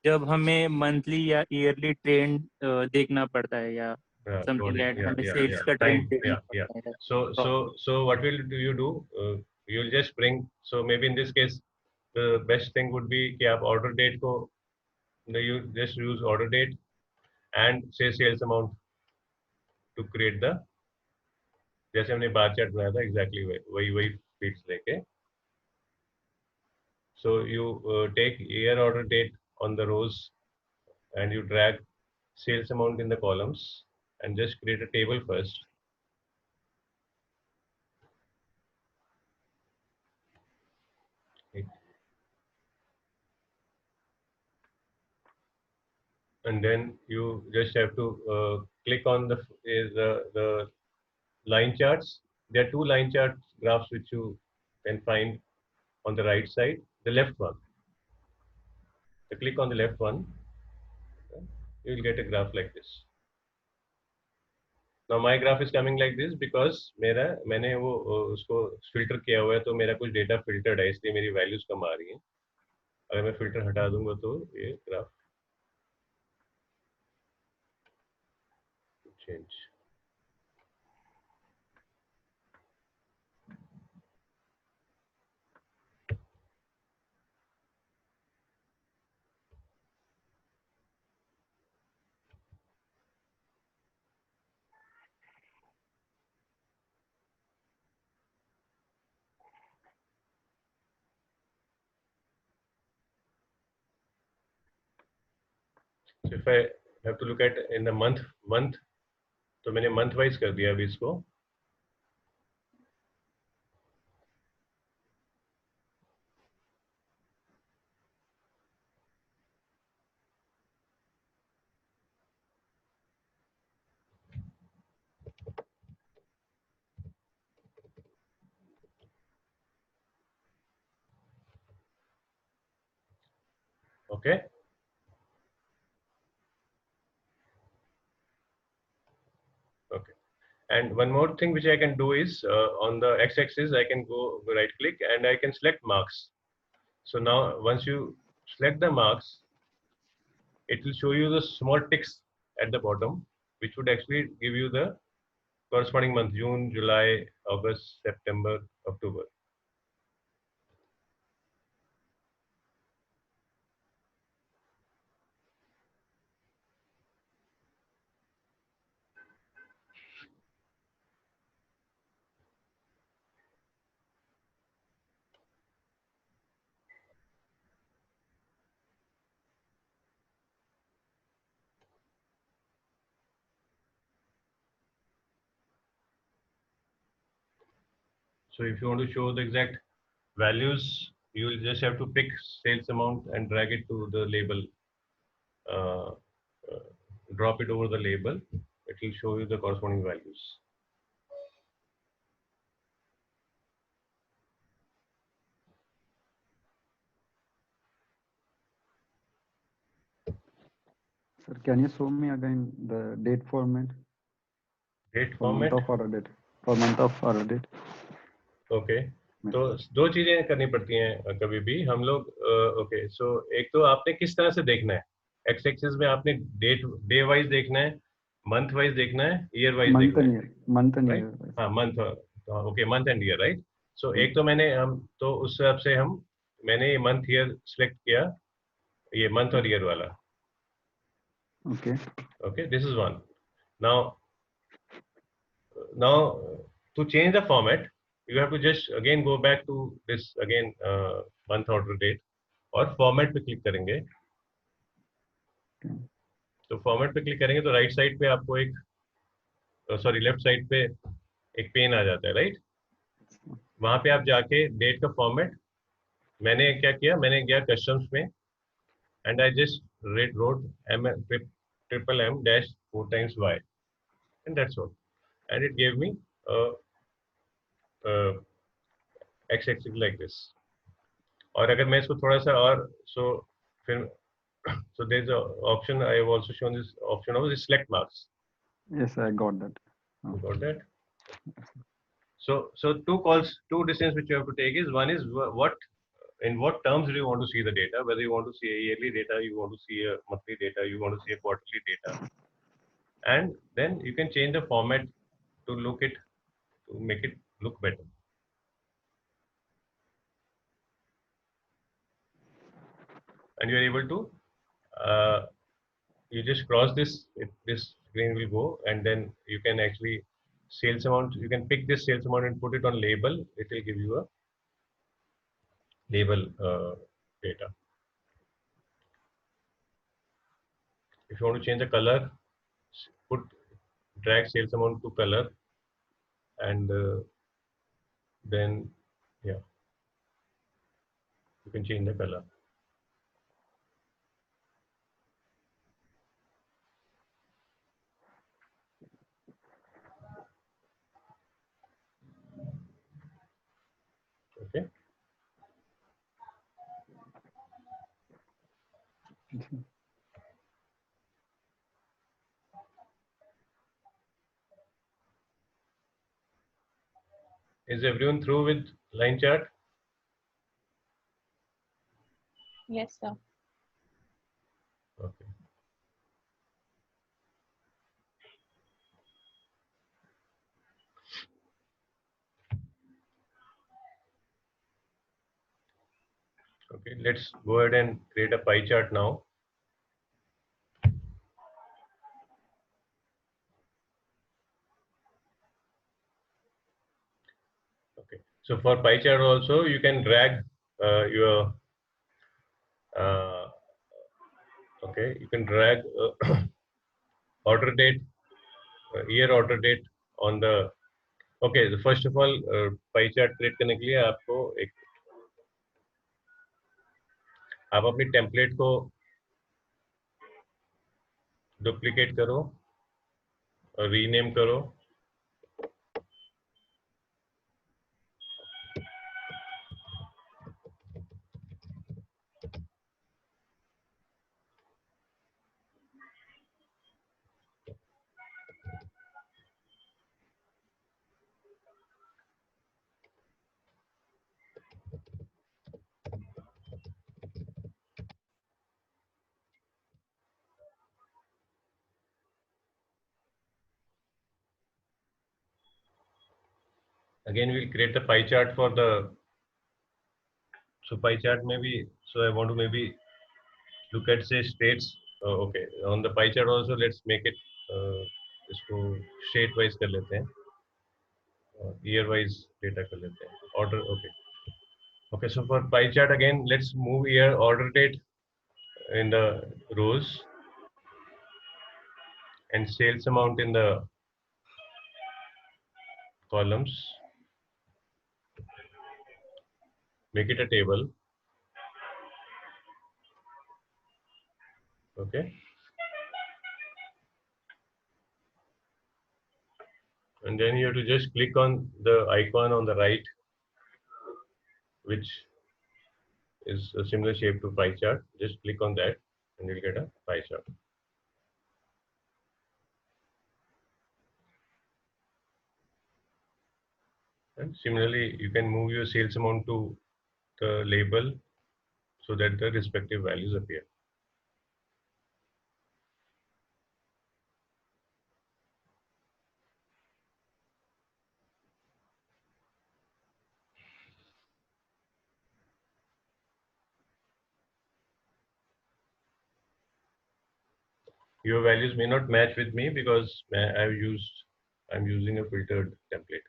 जब हमें मंथली या ईयरली ट्रेंड देखना पड़ता है या समथिंग दैट, हमें सेल्स का ट्रेंड देखना पड़ता है। So what will do you do? You'll just bring. So maybe in this case, the best thing would be कि आप order date को, you just use order date and say sales amount to create the, जैसे हमने bar chart बनाया था exactly वही fields लेके. So you take year order date on the rows and you drag sales amount in the columns and just create a table first. And then you just have to click on the line charts. There are two line chart graphs which you can find on the right side, the left one. So click on the left one, you will get a graph like this. Now my graph is coming like this because मैंने वो उसको filter किया हुआ है, तो मेरा कुछ data filtered है, इसलिए मेरी values कम आ रही हैं. अगर मैं filter हटा दूंगा तो ये graph change. So if I have to look at in the month, तो मैंने month wise कर दिया अभी इसको. Okay. Okay. And one more thing which I can do is on the x-axis I can go right click and I can select marks. So now once you select the marks, it will show you the small ticks at the bottom, which would actually give you the corresponding month: June, July, August, September, October. So if you want to show the exact values, you will just have to pick sales amount and drag it to the label, drop it over the label. It will show you the corresponding values. Sir, can you show me again the date format? Date For month format. of order date. For month of order date. Okay. तो दो चीजें करनी पड़ती हैं कभी भी हम लोग. ओके, सो एक तो आपने किस तरह से देखना है. एक्स एक्सिस में आपने डे वाइज देखना है, मंथ वाइज देखना है, ईयर वाइज देखना है. Month and year. हाँ, month. Okay, month and year, right. So एक तो तो उस हिसाब से मैंने ये मंथ ईयर सिलेक्ट किया, ये मंथ और ईयर वाला. Okay. Okay, this is one. Now to change the format, you have to just again go back to this again month order date और format पे क्लिक करेंगे. तो फॉर्मेट पे click करेंगे तो राइट साइड पे आपको एक लेफ्ट साइड पे एक पेन आ जाता है, राइट. वहां पे आप जाके डेट का फॉर्मेट, मैंने क्या किया, मैंने गया कस्टम्स में and I just wrote M dash 4 times Y and that's all, and it gave me x axis like this. और अगर मैं इसको थोड़ा सा और फिर so there's a option I have also shown this option of the select marks. Yes, I got that. You got that? So two decisions which you have to take is, one is in what terms do you want to see the data, whether you want to see a yearly data, you want to see a monthly data, you want to see a quarterly data, and then you can change the format to make it look better. And you are able to you just cross this screen will go, and then you can actually sales amount, you can pick this sales amount and put it on label. It will give you a label data. If you want to change the color, drag sales amount to color, and then yeah, you can change the color. Okay. Is everyone through with line chart? Yes, sir. Okay. Okay, let's go ahead and create a pie chart now. Okay, so for pie chart also, you can drag your okay, you can drag order date, year order date on the. Okay, so first of all, pie chart create करने के लिए आपको आप अपनी template को duplicate करो और rename करो. Again, we'll create the pie chart for the. So pie chart maybe. So I want to maybe look at say states. Okay, on the pie chart also, let's make it. इसको state wise कर लेते हैं. Year wise data कर लेते हैं. Order. Okay. Okay. So for pie chart again, let's move year order date in the rows and sales amount in the columns. Make it a table. Okay. And then you have to just click on the icon on the right, which is a similar shape to pie chart. Just click on that and you'll get a pie chart. And similarly, you can move your sales amount to the label so that the respective values appear. Your values may not match with me because I'm using a filtered template.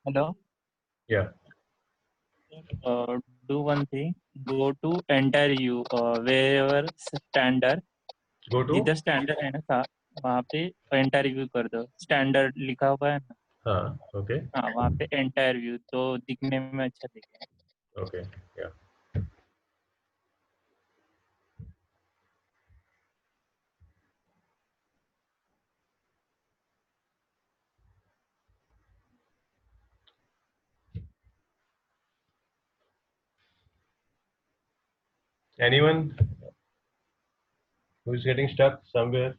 Hello. Yeah. Do one thing. Go to enter you wherever standard. Go to. इधर standard है ना वहाँ पे enter view कर दो. Standard लिखा हुआ है ना. हाँ, okay, हाँ वहाँ पे एंटायर व्यू तो दिखने में अच्छा दिखेगा। okay, yeah. Anyone who is getting stuck somewhere?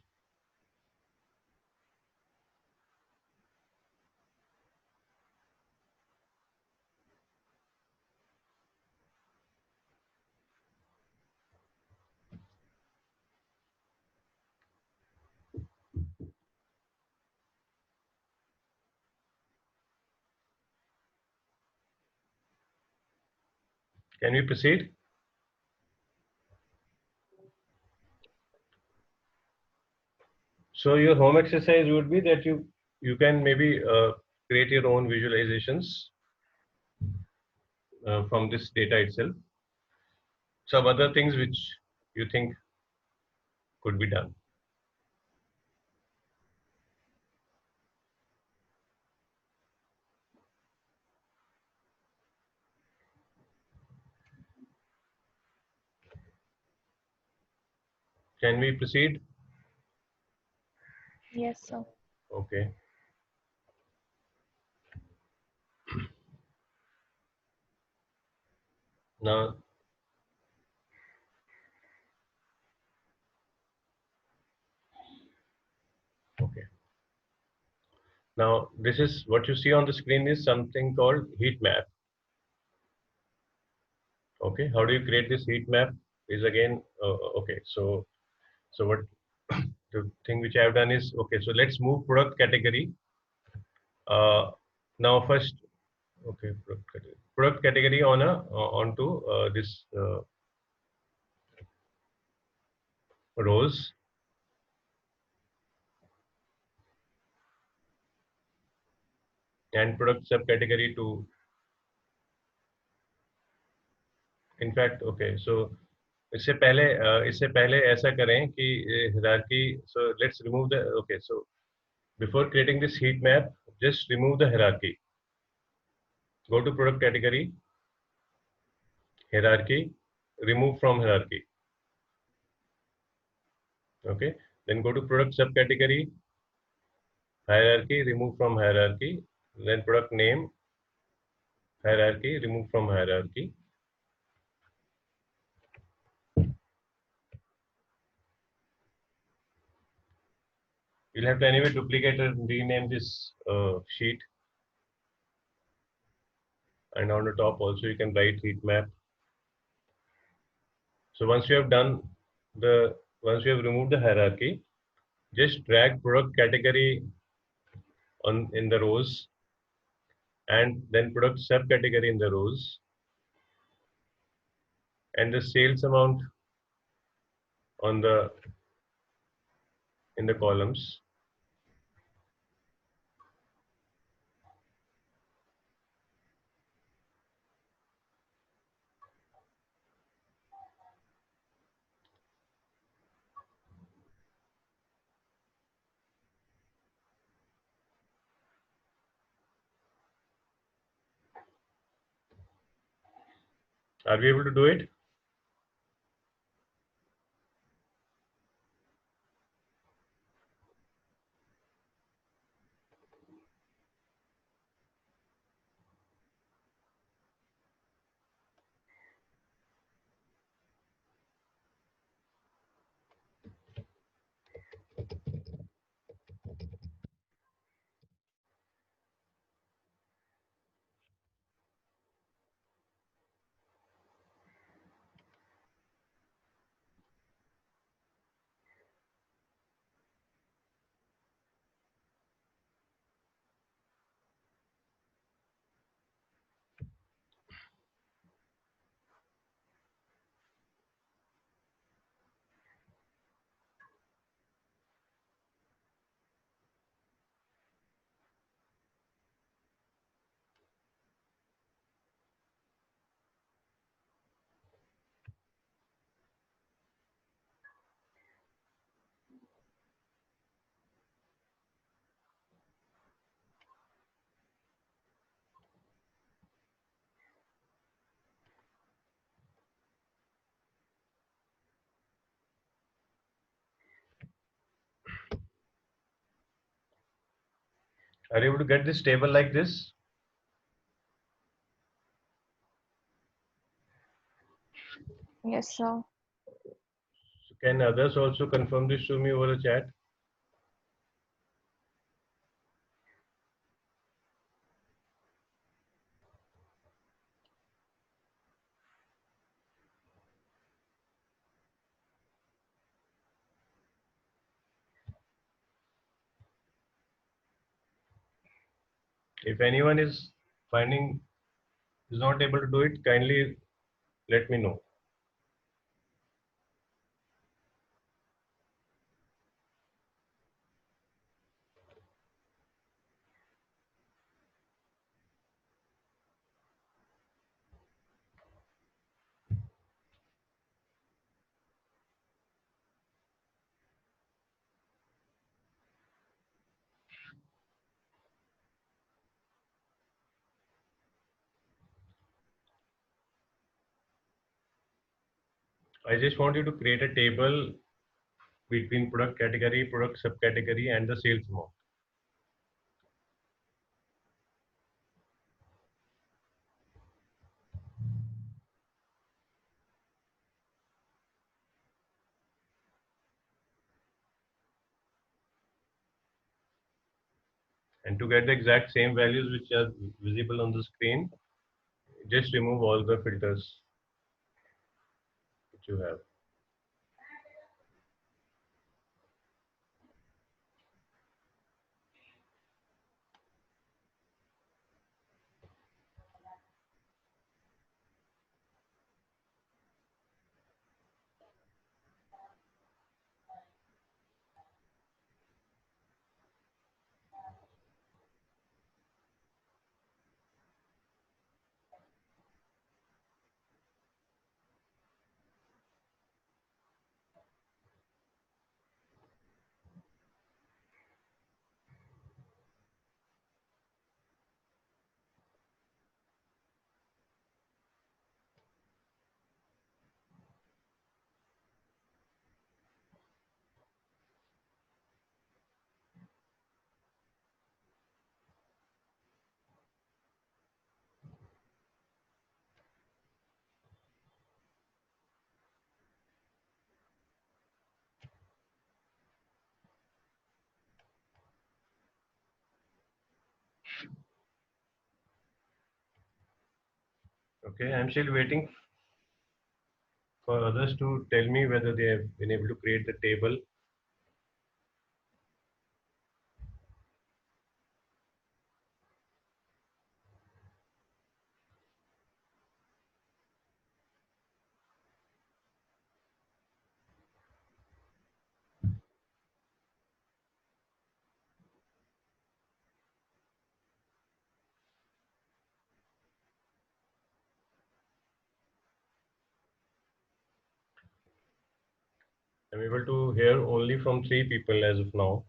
Can we proceed? So your home exercise would be that you can maybe create your own visualizations from this data itself. Some other things which you think could be done. Can we proceed? Yes, sir. Okay. Now, okay. Now, this is what you see on the screen is something called heat map. Okay. How do you create this heat map? Is again okay. So what the thing which I have done is okay. So let's move product category. Now first, okay, product category on a onto this rows. And product subcategory to, in fact, okay, so इससे पहले ऐसा करें कि hierarchy, so let's remove the, okay, so before creating this heat map, just remove the hierarchy. Go to product category, hierarchy, remove from hierarchy. Okay, then go to product subcategory, hierarchy, remove from hierarchy, then product name, hierarchy, remove from hierarchy. You'll have to anyway duplicate and rename this sheet. And on the top also you can write heat map. So once you have removed the hierarchy, just drag product category on in the rows, and then product subcategory in the rows, and the sales amount on the in the columns. Are we able to do it? Are you able to get this table like this? Yes, sir. Can others also confirm this to me over the chat? If anyone is not able to do it, kindly let me know. I just want you to create a table between product category, product subcategory, and the sales amount. And to get the exact same values which are visible on the screen, just remove all the filters which you have. Okay, I'm still waiting for others to tell me whether they have been able to create the table. I'm able to hear only from 3 people as of now.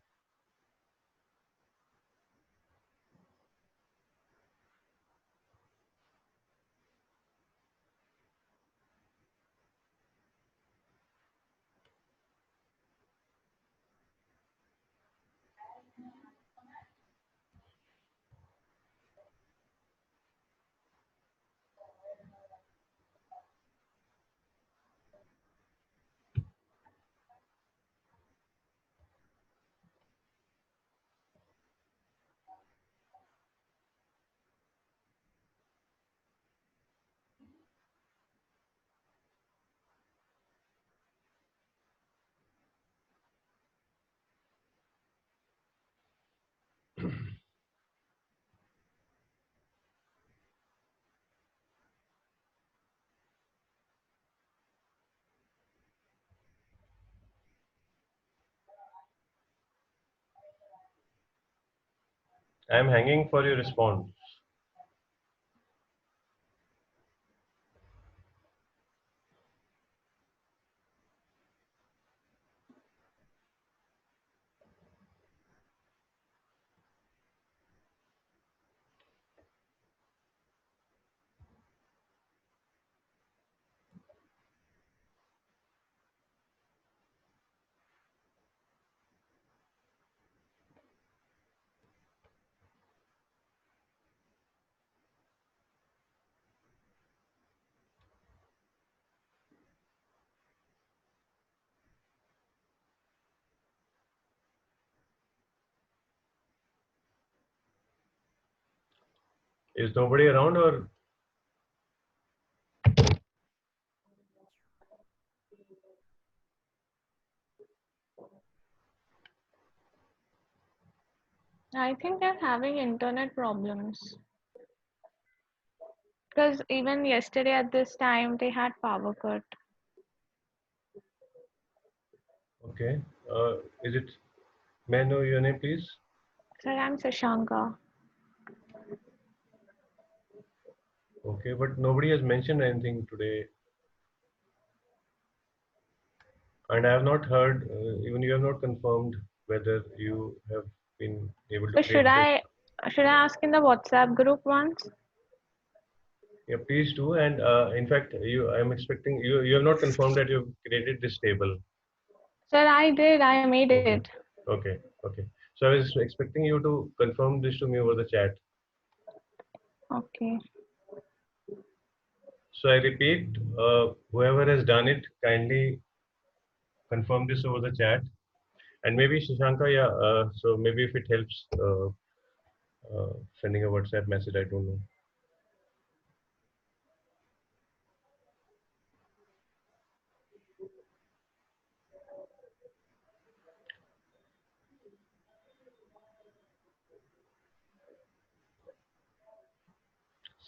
I'm hanging for your response. Is nobody around or? I think they're having internet problems. Because even yesterday at this time, they had power cut. Okay. Is it? May I know your name, please? Sir, I'm Sashanka. Okay, but nobody has mentioned anything today, and I have not heard. Even you have not confirmed whether you have been able to So create this. should I ask in the WhatsApp group once? Yeah, please do. And in fact, I'm expecting you. You have not confirmed that you've created this table. Sir, I did. I made Okay. it. Okay. Okay. So I was expecting you to confirm this to me over the chat. Okay. So I repeat, whoever has done it, kindly confirm this over the chat. And maybe Shashanka, yeah. So maybe if it helps, sending a WhatsApp message. I don't know.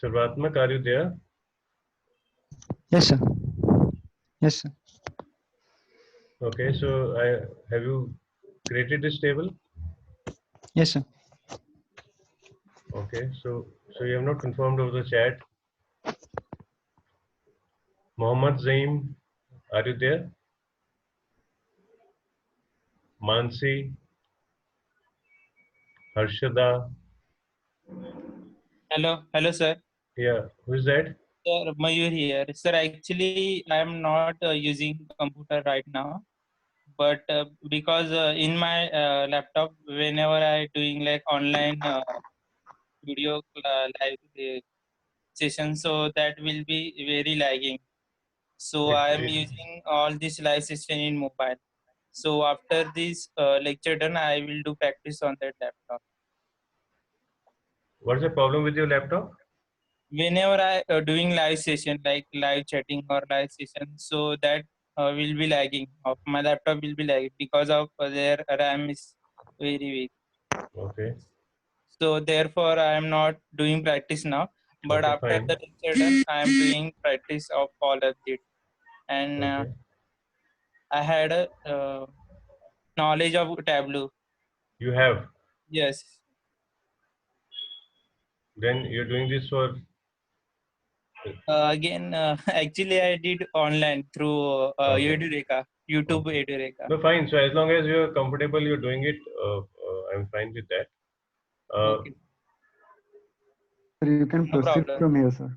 Sarvatmak, are you there? Yes, sir. Yes, sir. Okay, so have you created this table? Yes, sir. Okay, so you have not confirmed over the chat. Mohammad Zaim, are you there? Mansi, Harshada, Hello, sir. yeah, who is that? Sir, Mayur here. Sir, actually, I am not using computer right now, but because in my laptop, whenever I doing like online video live session, so that will be very lagging. So I am using all this live session in mobile. So after this lecture done, I will do practice on that laptop. What's the problem with your laptop? Whenever I doing live session like live chatting or live session, so that will be lagging. Of my laptop will be lagging because of their RAM is very weak. Okay, So therefore, I am not doing practice now. But okay, after fine. the lecture done, I am doing practice of all of it, and Okay, I had a knowledge of Tableau. you have. Yes. Then you're doing this for. Again, actually, I did online through Okay. Edureka, YouTube Okay. Edureka. No, fine. So as long as you're comfortable, you're doing it. I'm fine with that. Okay, Sir, you can no proceed problem. from here, sir.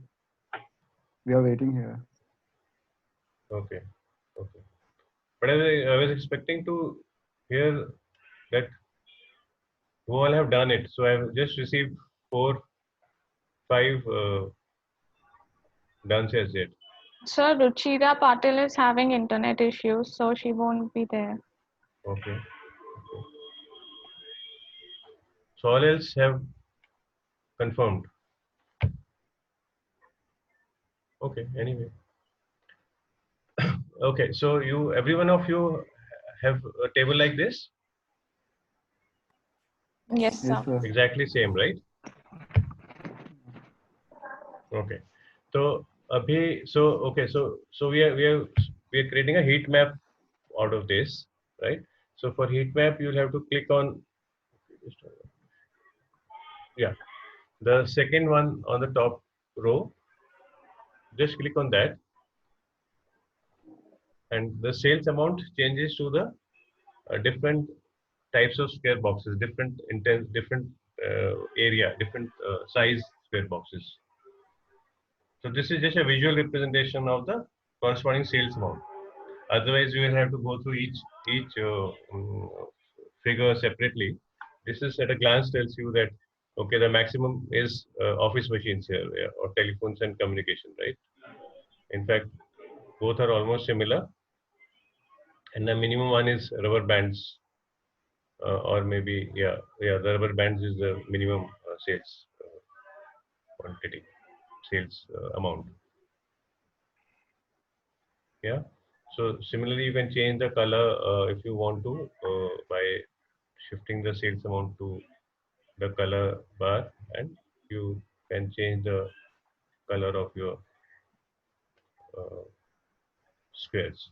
We are waiting here. Okay. Okay. But I was expecting to hear that who all have done it. So I've just received 4, 5 done as yet. Sir, Ruchira Patil is having internet issues, so she won't be there. Okay. So all else have confirmed. Okay. Anyway. Okay. So every one of you have a table like this? Yes, sir. Yes, sir. Exactly same, right? Okay. So okay. So we are creating a heat map out of this, right? So for heat map, you'll have to click on, yeah, the second one on the top row. Just click on that, and the sales amount changes to the different types of square boxes, different area, different size square boxes. So this is just a visual representation of the corresponding sales amount. Otherwise, you will have to go through each figure separately. This is at a glance tells you that okay, the maximum is office machines here, yeah, or telephones and communication, right? In fact, both are almost similar, and the minimum one is rubber bands, or maybe the rubber bands is the minimum sales quantity, sales amount. Yeah. So similarly, you can change the color if you want to by shifting the sales amount to the color bar, and you can change the color of your squares.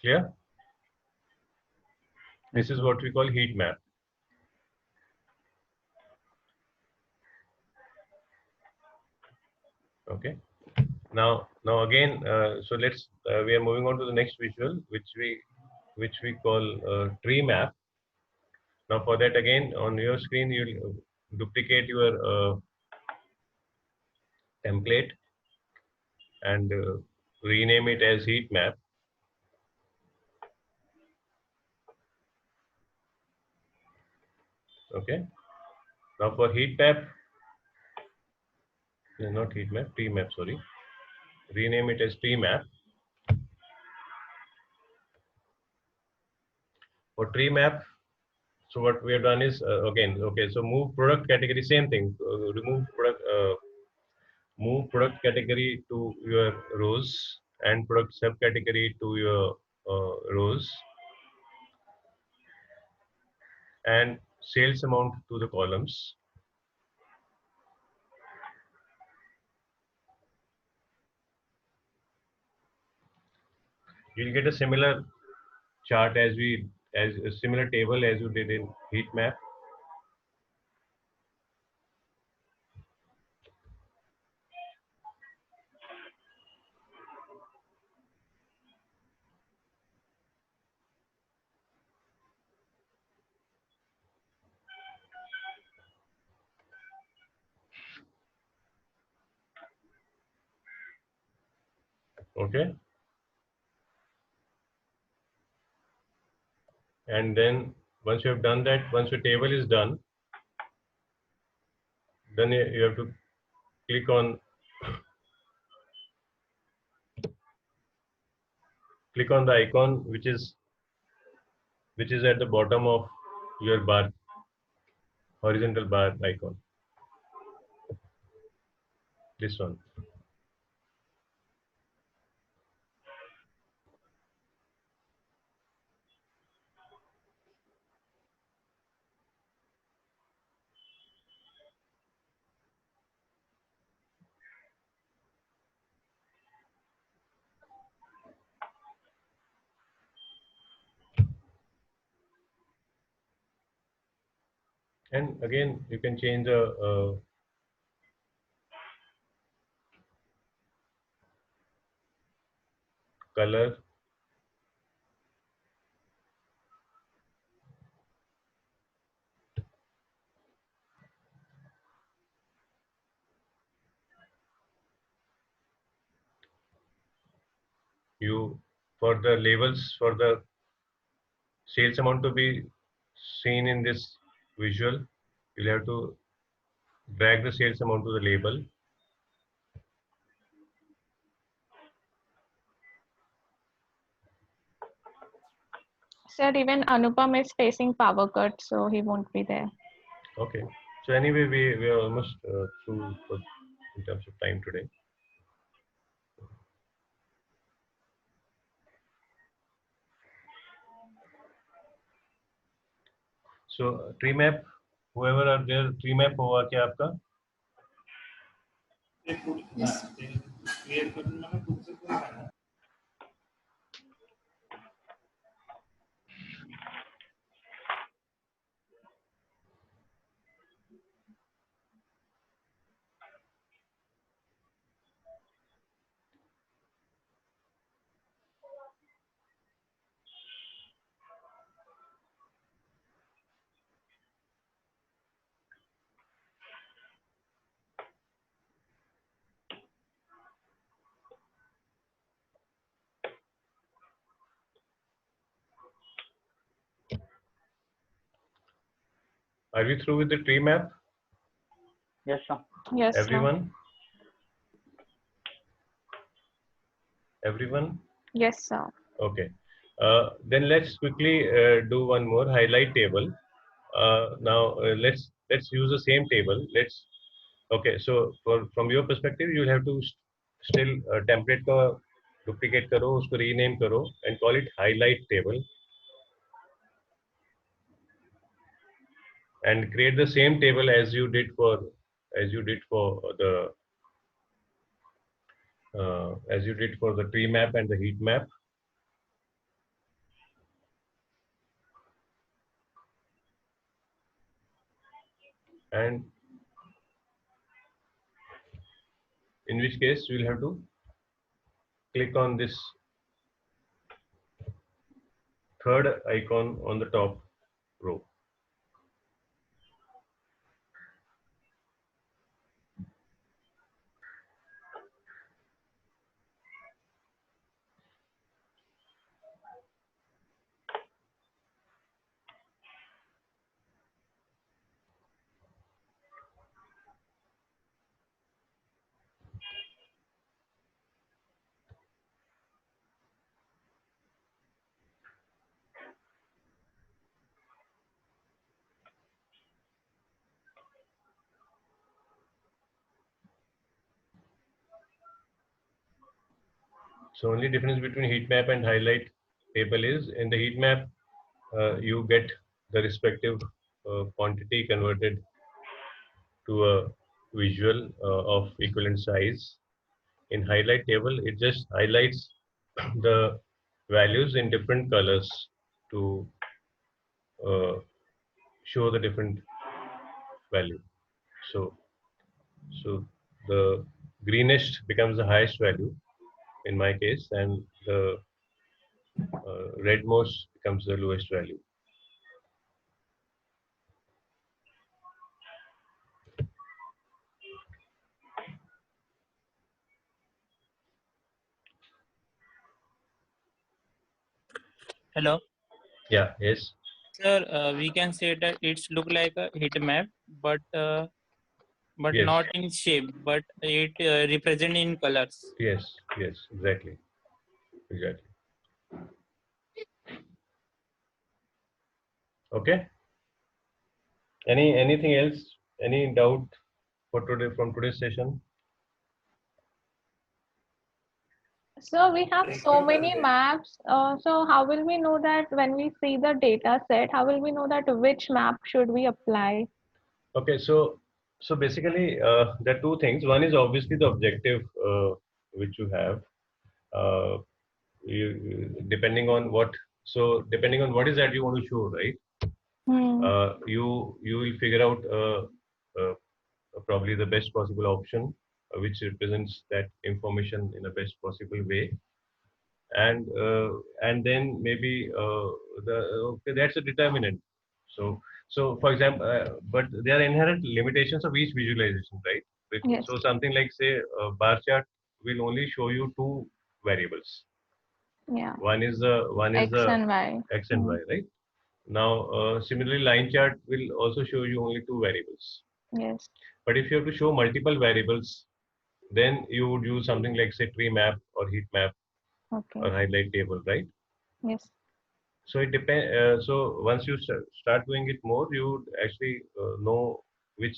Clear? This is what we call heat map. Okay. Now again, so let's we are moving on to the next visual, which we call tree map. Now for that, again, on your screen, you'll duplicate your template and rename it as heat map. Okay. Now for heat map, not heat map, tree map, sorry. Rename it as tree map. For tree map, so what we have done is again, okay, so move product category, same thing. Move product category to your rows and product subcategory to your rows, and sales amount to the columns. You'll get a similar chart as a similar table as you did in heat map. Okay. And then once you have done that, once your table is done, then you have to click on the icon which is at the bottom of your bar, horizontal bar icon. This one. And again, you can change the color. For the labels, for the sales amount to be seen in this visual, you'll have to drag the sales amount to the label. Sir, even Anupam is facing power cut, so he won't be there. Okay. So anyway, we are almost through in terms of time today. So tree map, whoever are there, tree map होगा क्या आपका? Are we through with the tree map? Yes, sir. Yes, sir. Everyone? Everyone? Yes, sir. Okay. Then let's quickly do one more highlight table. Now let's use the same table. Okay, so from your perspective, you'll have to still template का duplicate करो, उसको rename करो and call it highlight table and create the same table as you did for the tree map and the heat map. And in which case you will have to click on this third icon on the top row. So only difference between heat map and highlight table is in the heat map you get the respective quantity converted to a visual of equivalent size. In highlight table, it just highlights the values in different colors to uh, show the different value. So the greenest becomes the highest value in my case, and the redmost becomes the lowest value. Hello. Yeah. Yes. Sir, we can say that it's look like a heat map, but Yes. not in shape, but it represent in colors. Yes. Yes. Exactly. Exactly. Okay. Anything else? Any doubt for today from today's session? So we have so many maps. So how will we know that when we see the data set, how will we know that which map should we apply? Okay, so basically there are two things. One is obviously the objective which you have. Depending on what is that you want to show, right? You will figure out uh, probably the best possible option which represents that information in the best possible way, and then maybe that's a determinant. So for example, but there are inherent limitations of each visualization, right? Yes. So something like say bar chart will only show you two variables. Yeah. One is the X and Y. X and Y, right? Now similarly, line chart will also show you only two variables. Yes. But if you have to show multiple variables, then you would use something like say tree map or heat map Okay. or highlight table, right? Yes. So it depends. So once you start doing it more, you would actually know which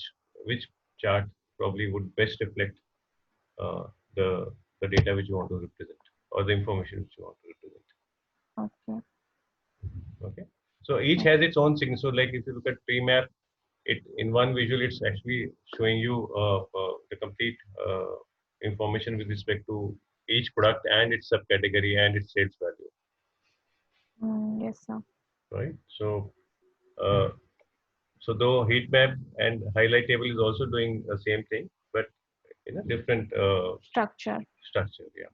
chart probably would best reflect uh, the data which you want to represent or the information which you want to represent. Okay. Okay. So each has its own signature. So like if you look at tree map, it in one visual it's actually showing you the complete information with respect to each product and its subcategory and its sales value, Yes, sir. right? Uh, so though heat map and highlight table is also doing the same thing, but in a different Structure. structure, yeah.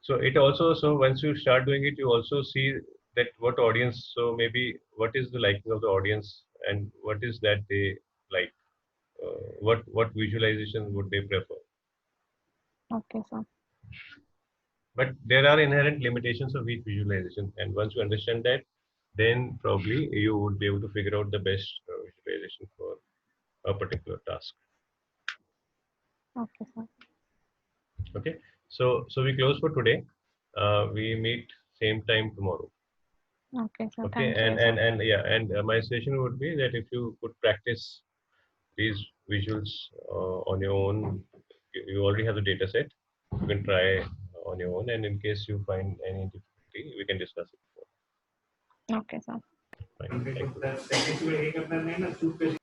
So it also, so once you start doing it, you also see that what audience, so maybe what is the liking of the audience and what is that they like, what visualization would they prefer. Okay, sir. But there are inherent limitations of each visualization, and once you understand that, then probably you would be able to figure out the best visualization for a particular task. Okay, sir. Okay, so we close for today. We meet same time tomorrow. Okay, sir. Okay, Thank you, sir. and yeah, and my suggestion would be that if you could practice these visuals on your own. You already have the data set. You can try on your own, and in case you find any difficulty, we can discuss it. Okay, sir. Fine. Thank you.